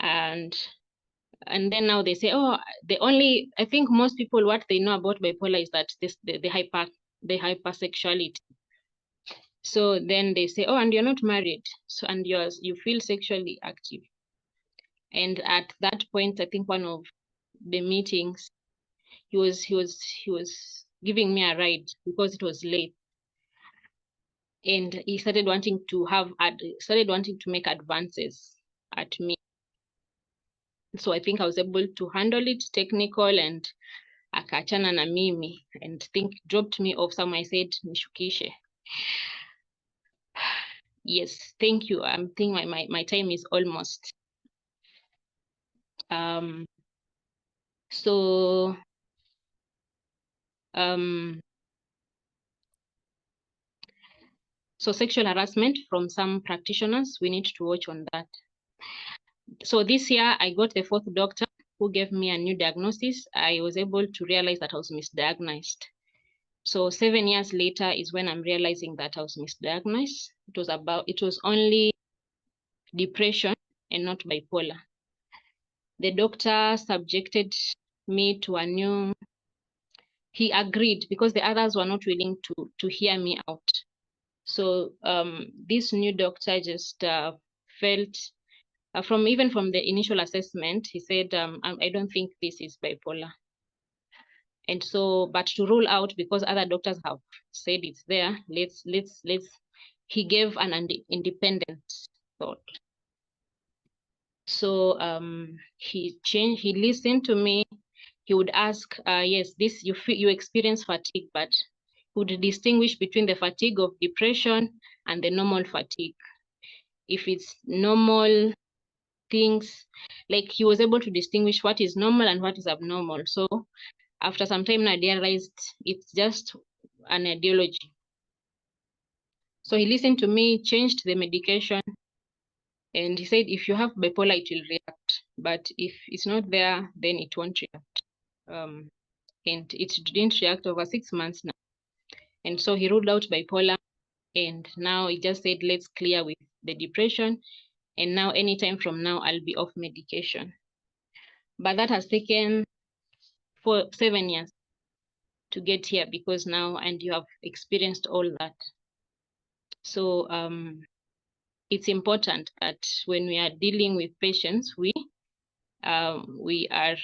And then now they say, oh, I think most people, what they know about bipolar is that the hypersexuality. So then they say, oh, and you're not married, so and you feel sexually active. And at that point, I think one of the meetings, he was giving me a ride because it was late, and he started wanting to make advances at me. So I think I was able to handle it technical, and akachana na mimi, and think dropped me off somewhere. I said nishukishe. Yes, thank you. I'm thinking my time is almost. So sexual harassment from some practitioners, we need to watch on that. So this year I got the 4th doctor who gave me a new diagnosis. I was able to realize that I was misdiagnosed. So 7 years later is when I'm realizing that I was misdiagnosed. It was only depression and not bipolar. The doctor subjected me to he agreed because the others were not willing to hear me out. So this new doctor just felt, from the initial assessment, he said, I don't think this is bipolar. And so, but to rule out, because other doctors have said it's there, he gave an independent thought. So he listened to me. He would ask, yes, you experience fatigue, but would distinguish between the fatigue of depression and the normal fatigue. If it's normal things, like he was able to distinguish what is normal and what is abnormal. So after some time, I realized it's just an ideology. So he listened to me, changed the medication, and he said, if you have bipolar, it will react. But if it's not there, then it won't react. And it didn't react over 6 months now. And so he ruled out bipolar, and now he just said, let's clear with the depression. And now anytime from now, I'll be off medication. But that has taken 7 years to get here, because now, and you have experienced all that. So it's important that when we are dealing with patients, we are,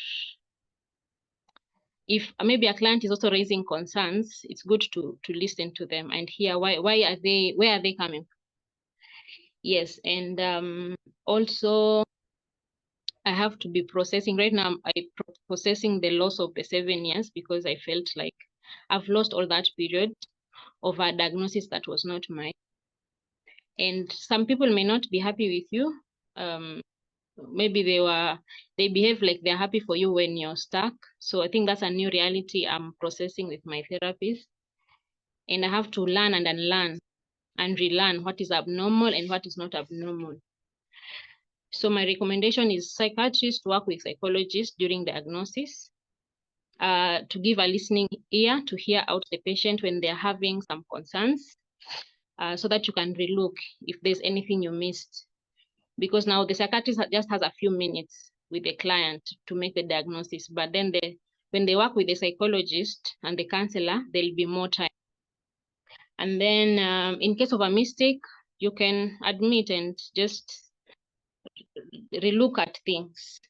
if maybe a client is also raising concerns, it's good to listen to them and hear where are they coming from. Yes, and also I have to be processing right now. I'm processing the loss of the 7 years, because I felt like I've lost all that period of a diagnosis that was not mine. And some people may not be happy with you. Maybe they behave like they're happy for you when you're stuck. So I think that's a new reality I'm processing with my therapist. And I have to learn and unlearn and relearn what is abnormal and what is not abnormal. So my recommendation is psychiatrists work with psychologists during diagnosis, to give a listening ear to hear out the patient when they're having some concerns, so that you can relook if there's anything you missed. Because now the psychiatrist just has a few minutes with the client to make the diagnosis, but then when they work with the psychologist and the counselor, there'll be more time. And then in case of a mistake, you can admit and just relook at things.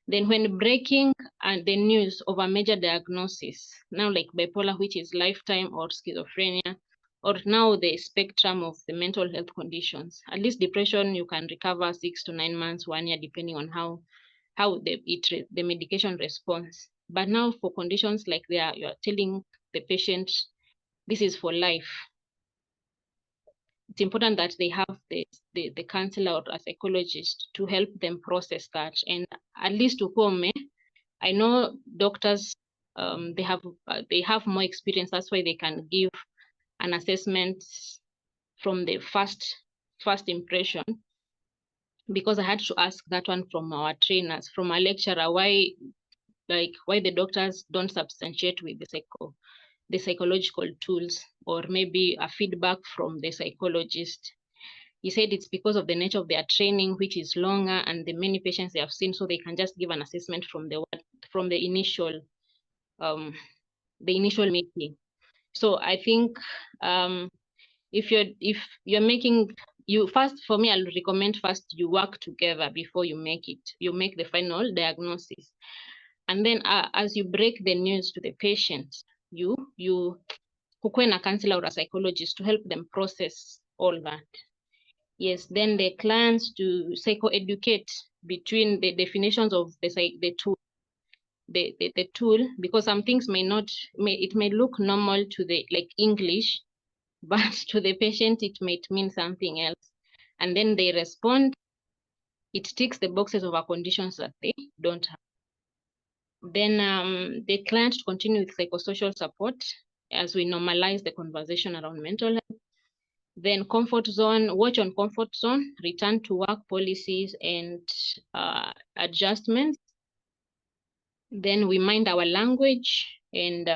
Then when breaking the news of a major diagnosis, now like bipolar, which is lifetime, or schizophrenia, or now the spectrum of the mental health conditions, at least depression, you can recover 6 to 9 months, 1 year, depending on how the medication responds. But now for conditions like you're telling the patient, this is for life. It's important that they have the counselor or a psychologist to help them process that. And at least to home, I know doctors, they have more experience. That's why they can give an assessment from the first impression. Because I had to ask that one from our trainers, from a lecturer, why the doctors don't substantiate with the psychological tools, or maybe a feedback from the psychologist. He said it's because of the nature of their training, which is longer, and the many patients they have seen, so they can just give an assessment from the initial meeting. So I think if you're making, you first, for me, I'll recommend first you work together before you make the final diagnosis. And then as you break the news to the patient, you kukuwe na counselor or a psychologist to help them process all that. Yes, then the clients to psychoeducate between the definitions of the tool, because some things may look normal to the like English, but to the patient it might mean something else. And then they respond. It ticks the boxes of our conditions that they don't have. Then the client to continue with psychosocial support as we normalize the conversation around mental health. Then comfort zone, watch on comfort zone, return to work policies and adjustments. Then we mind our language and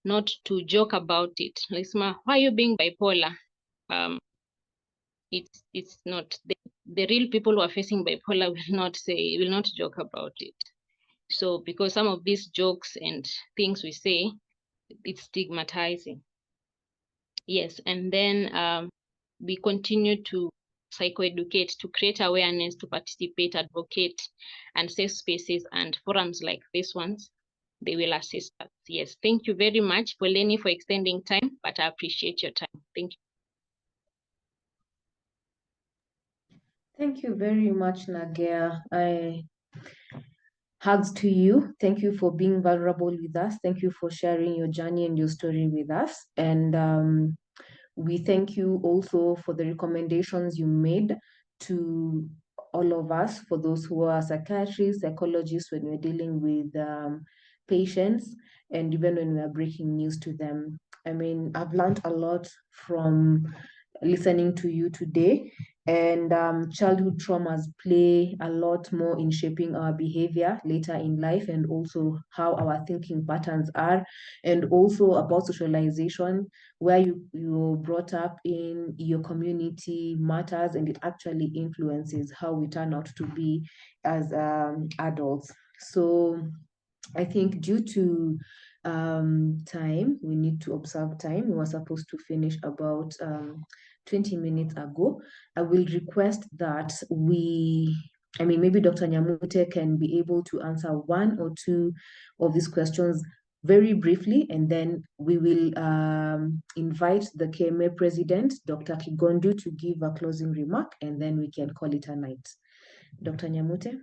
not to joke about it. Lisma, why are you being bipolar? It's not the real people who are facing bipolar will not joke about it. So because some of these jokes and things we say, it's stigmatizing. Yes, and then we continue to psychoeducate, to create awareness, to participate, advocate, and safe spaces and forums like these ones. They will assist us. Yes, thank you very much, Poleni, for extending time, but I appreciate your time. Thank you. Thank you very much, Nagea. Hugs to you. Thank you for being vulnerable with us. Thank you for sharing your journey and your story with us. And we thank you also for the recommendations you made to all of us, for those who are psychiatrists, psychologists, when we're dealing with patients, and even when we are breaking news to them. I mean, I've learned a lot from listening to you today. And childhood traumas play a lot more in shaping our behavior later in life, and also how our thinking patterns are, and also about socialization, where you're brought up in your community matters, and it actually influences how we turn out to be as adults. So I think due to time, we need to observe time. We were supposed to finish about 20 minutes ago. I will request that maybe Dr. Nyamute can be able to answer one or two of these questions very briefly, and then we will invite the KMA president, Dr. Kigondu, to give a closing remark, and then we can call it a night. Dr. Nyamute?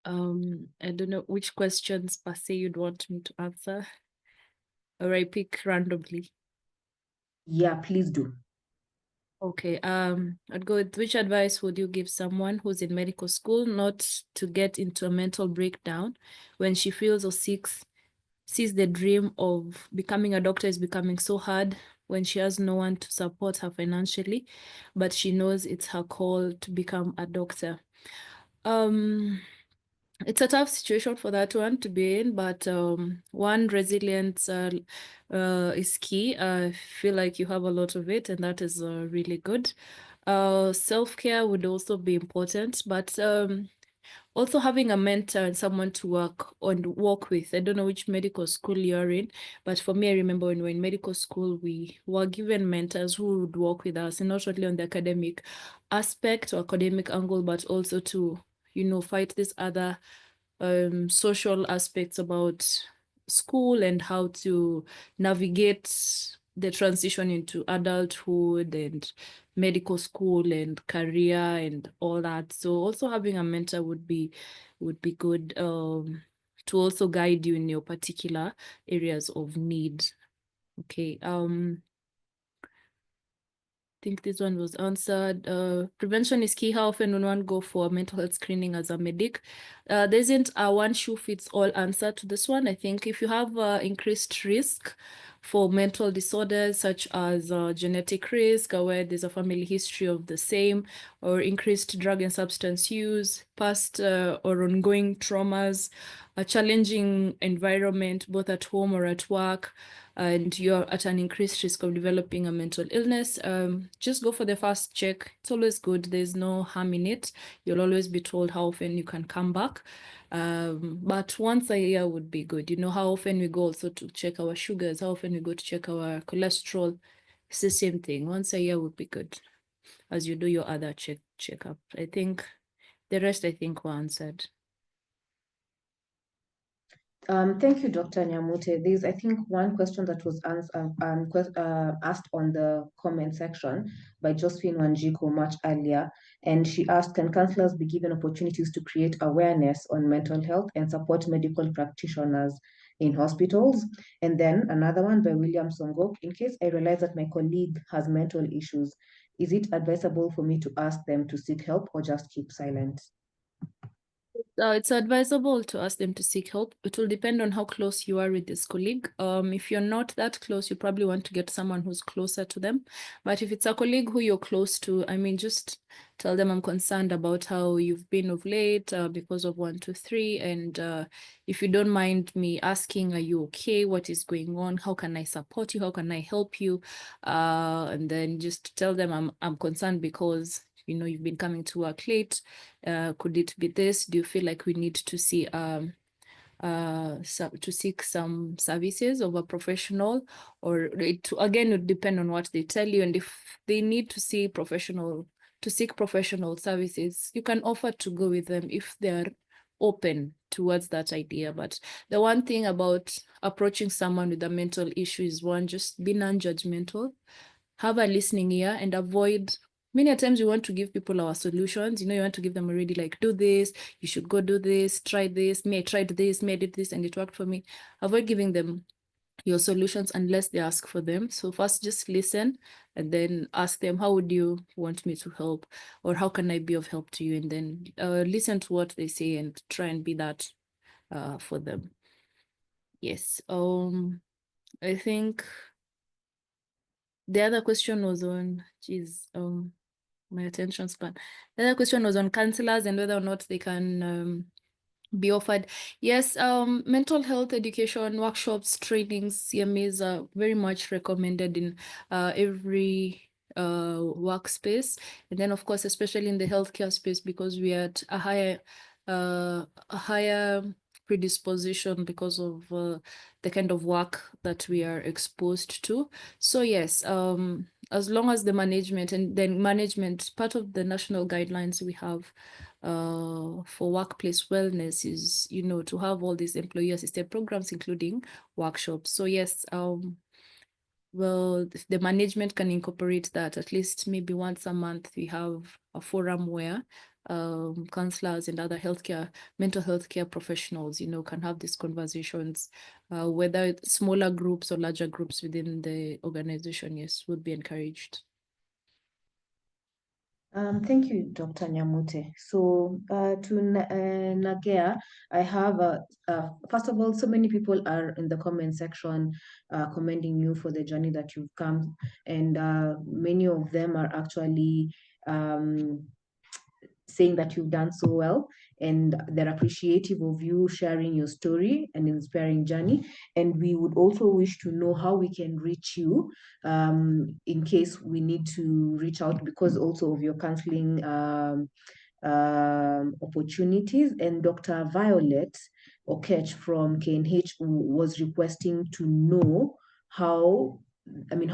I don't know which questions per se you'd want me to answer, or I pick randomly. Yeah, please do. Okay, I'd go with, which advice would you give someone who's in medical school not to get into a mental breakdown when she feels or sees the dream of becoming a doctor is becoming so hard, when she has no one to support her financially, but she knows it's her call to become a doctor? It's a tough situation for that one to be in, but one, resilience is key. I feel like you have a lot of it, and that is really good. Self-care would also be important, but also having a mentor and someone to work with. I don't know which medical school you're in, but for me, I remember when we were in medical school, we were given mentors who would work with us, and not only on the academic aspect or academic angle, but also to, fight these other social aspects about school and how to navigate the transition into adulthood and medical school and career and all that. So also having a mentor would be good to also guide you in your particular areas of need. Okay. I think this one was answered. Prevention is key. How often will one go for mental health screening as a medic? There isn't a one shoe fits all answer to this one. I think if you have increased risk for mental disorders such as genetic risk, or where there's a family history of the same, or increased drug and substance use, past or ongoing traumas, a challenging environment, both at home or at work, and you're at an increased risk of developing a mental illness, just go for the first check. It's always good. There's no harm in it. You'll always be told how often you can come back. But once a year would be good. You know how often we go also to check our sugars, how often we go to check our cholesterol. It's the same thing. Once a year would be good as you do your other checkup. I think the rest, I think, were answered. Thank you, Dr. Nyamute. There's, I think, one question that was asked on the comment section by Josephine Wanjiko much earlier, and she asked, can counselors be given opportunities to create awareness on mental health and support medical practitioners in hospitals? And then another one by William Songok, in case I realize that my colleague has mental issues, is it advisable for me to ask them to seek help or just keep silent? It's advisable to ask them to seek help. It will depend on how close you are with this colleague. If you're not that close, you probably want to get someone who's closer to them. But if it's a colleague who you're close to, I mean, just tell them I'm concerned about how you've been of late because of 1, 2, 3. And if you don't mind me asking, are you okay? What is going on? How can I support you? How can I help you? And then just tell them I'm concerned because you've been coming to work late. Could it be this? Do you feel like we need to see to seek some services of a professional, or it again would depend on what they tell you, and if they need to seek professional services, you can offer to go with them if they're open towards that idea. But the one thing about approaching someone with a mental issue is, one, just be non-judgmental, have a listening ear, and avoid. Many times we want to give people our solutions. You want to give them already, like, do this, you should go do this, try this, I tried this, I did this, and it worked for me. Avoid giving them your solutions unless they ask for them. So first, just listen, and then ask them, how would you want me to help? Or how can I be of help to you? And then listen to what they say and try and be that for them. Yes. I think the other question was on, my attention span. The other question was on counselors and whether or not they can be offered. Yes, mental health education, workshops, trainings, CMAs are very much recommended in every workspace. And then, of course, especially in the healthcare space, because we are at a higher predisposition because of the kind of work that we are exposed to. So yes, as long as the management, and then management, part of the national guidelines we have for workplace wellness is, to have all these employee assisted programs, including workshops. So yes, well, if the management can incorporate that, at least maybe once a month, we have a forum where counselors and other mental health care professionals, can have these conversations, whether it's smaller groups or larger groups within the organization. Yes, would be encouraged. Thank you, Dr. Nyamute. So to Nagea, I have, first of all, so many people are in the comment section commending you for the journey that you've come, and many of them are actually saying that you've done so well, and they're appreciative of you sharing your story and inspiring journey. And we would also wish to know how we can reach you in case we need to reach out, because also of your counseling opportunities. And Dr. Violet Okech from KNH was requesting to know how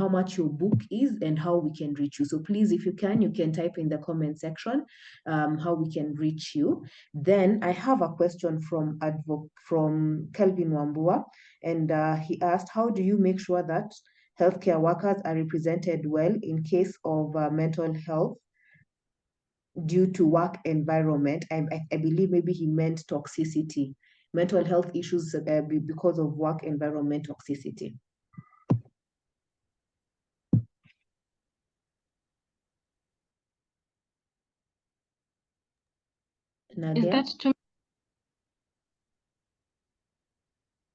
much your book is and how we can reach you. So please, if you can type in the comment section how we can reach you. Then I have a question from Kelvin Wambua, and he asked, how do you make sure that healthcare workers are represented well in case of mental health due to work environment? I believe maybe he meant toxicity, mental health issues because of work environment toxicity. Is Nadia? that too?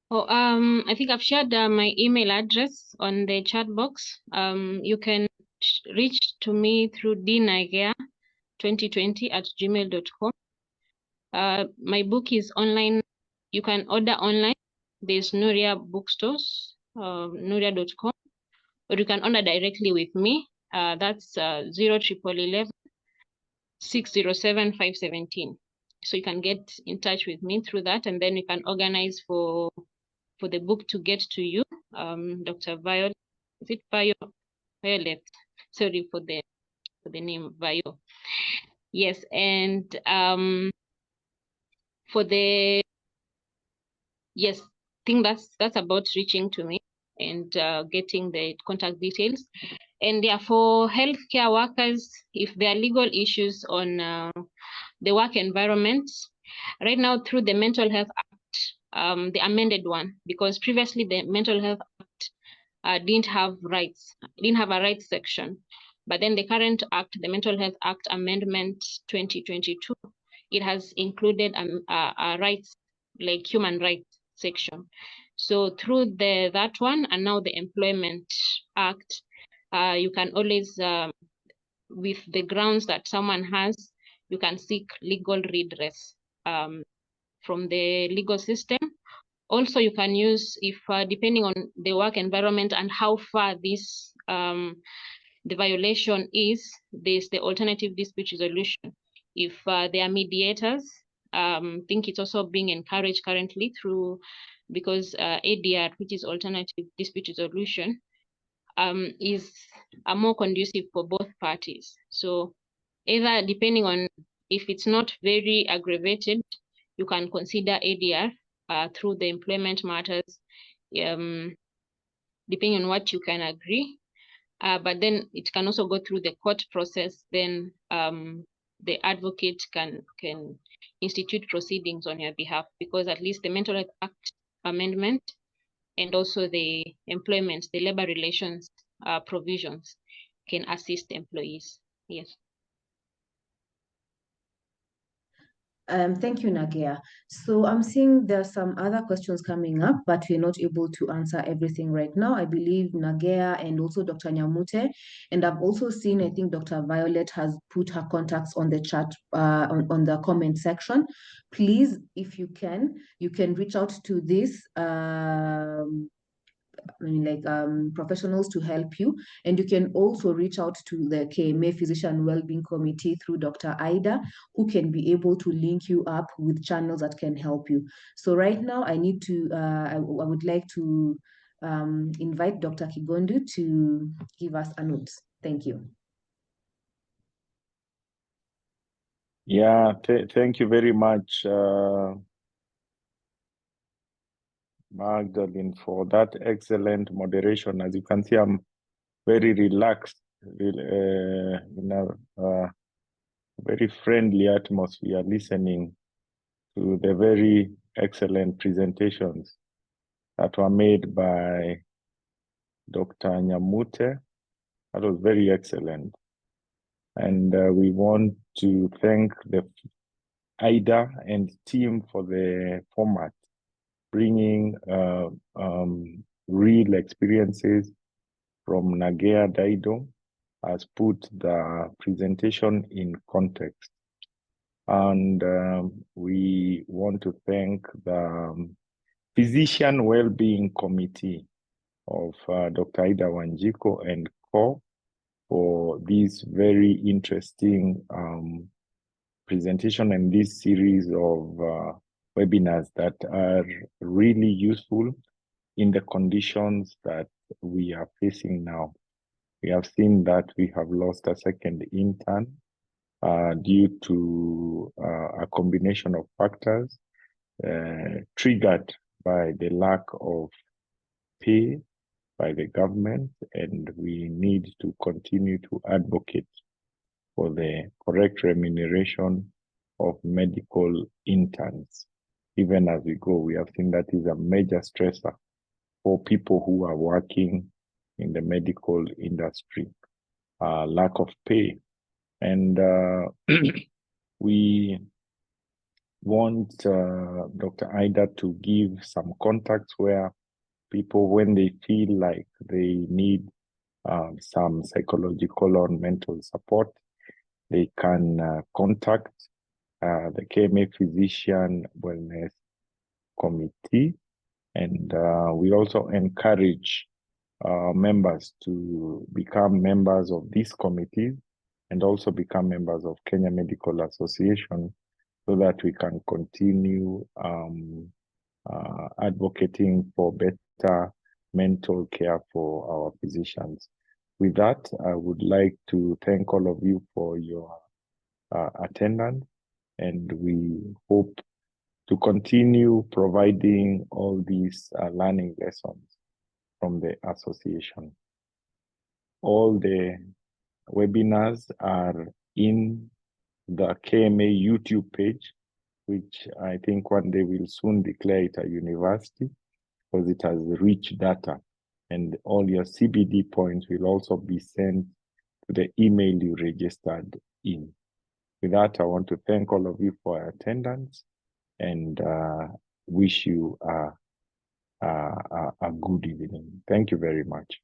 Oh, I think I've shared my email address on the chat box. You can reach to me through dnigea2020@gmail.com. My book is online. You can order online. There's Nuria bookstores, nuria.com, or you can order directly with me. That's 01111 607 517. So you can get in touch with me through that, and then you can organize for the book to get to you. Dr. Violet, is it Violet? Sorry for the name Vio. Yes, and for the yes, I think that's about reaching to me and getting the contact details. And yeah, for healthcare workers, if there are legal issues on the work environment, right now through the Mental Health Act, the amended one, because previously the Mental Health Act didn't have a rights section. But then the current act, the Mental Health Act Amendment 2022, it has included a rights, like human rights section. So through that one and now the Employment Act, you can always, with the grounds that someone has, you can seek legal redress from the legal system. Also, you can use, if depending on the work environment and how far this the violation is, there's the alternative dispute resolution. If there are mediators, I think it's also being encouraged currently through, because ADR, which is alternative dispute resolution, is more conducive for both parties. So either depending on, if it's not very aggravated, you can consider ADR through the employment matters, depending on what you can agree. But then it can also go through the court process. Then the advocate can institute proceedings on your behalf, because at least the Mental Health Act amendment and also the employment, the labor relations provisions can assist employees. Yes. Thank you, Nagia. So I'm seeing there's some other questions coming up, but we're not able to answer everything right now. I believe Nagia and also Dr. Nyamute, and I've also seen, I think Dr. Violet has put her contacts on the chat, on the comment section. Please, if you can reach out to this professionals to help you. And you can also reach out to the KMA Physician Wellbeing Committee through Dr. Ida, who can be able to link you up with channels that can help you. So right now I need to, I would like to invite Dr. Kigondu to give us a note. Thank you. Yeah, thank you very much, Magdalene, for that excellent moderation. As you can see, I'm very relaxed, in a very friendly atmosphere, listening to the very excellent presentations that were made by Dr. Nyamute. That was very excellent. And we want to thank the IDA and team for the format, bringing real experiences from Nagea Daido, has put the presentation in context. And we want to thank the Physician Wellbeing Committee of Dr. Ida Wanjiko and co for this very interesting presentation and this series of webinars that are really useful in the conditions that we are facing now. We have seen that we have lost a second intern due to a combination of factors triggered by the lack of pay by the government, and we need to continue to advocate for the correct remuneration of medical interns. Even as we go, we have seen that is a major stressor for people who are working in the medical industry, lack of pay. And we want Dr. Ida to give some contacts where people, when they feel like they need some psychological or mental support, they can contact the KMA Physician Wellness Committee. And we also encourage members to become members of these committees and also become members of Kenya Medical Association so that we can continue advocating for better mental care for our physicians. With that, I would like to thank all of you for your attendance, and we hope to continue providing all these learning lessons from the association. All the webinars are in the KMA YouTube page, which I think one day will soon declare it a university because it has rich data, and all your CBD points will also be sent to the email you registered in. With that, I want to thank all of you for your attendance and wish you a good evening. Thank you very much.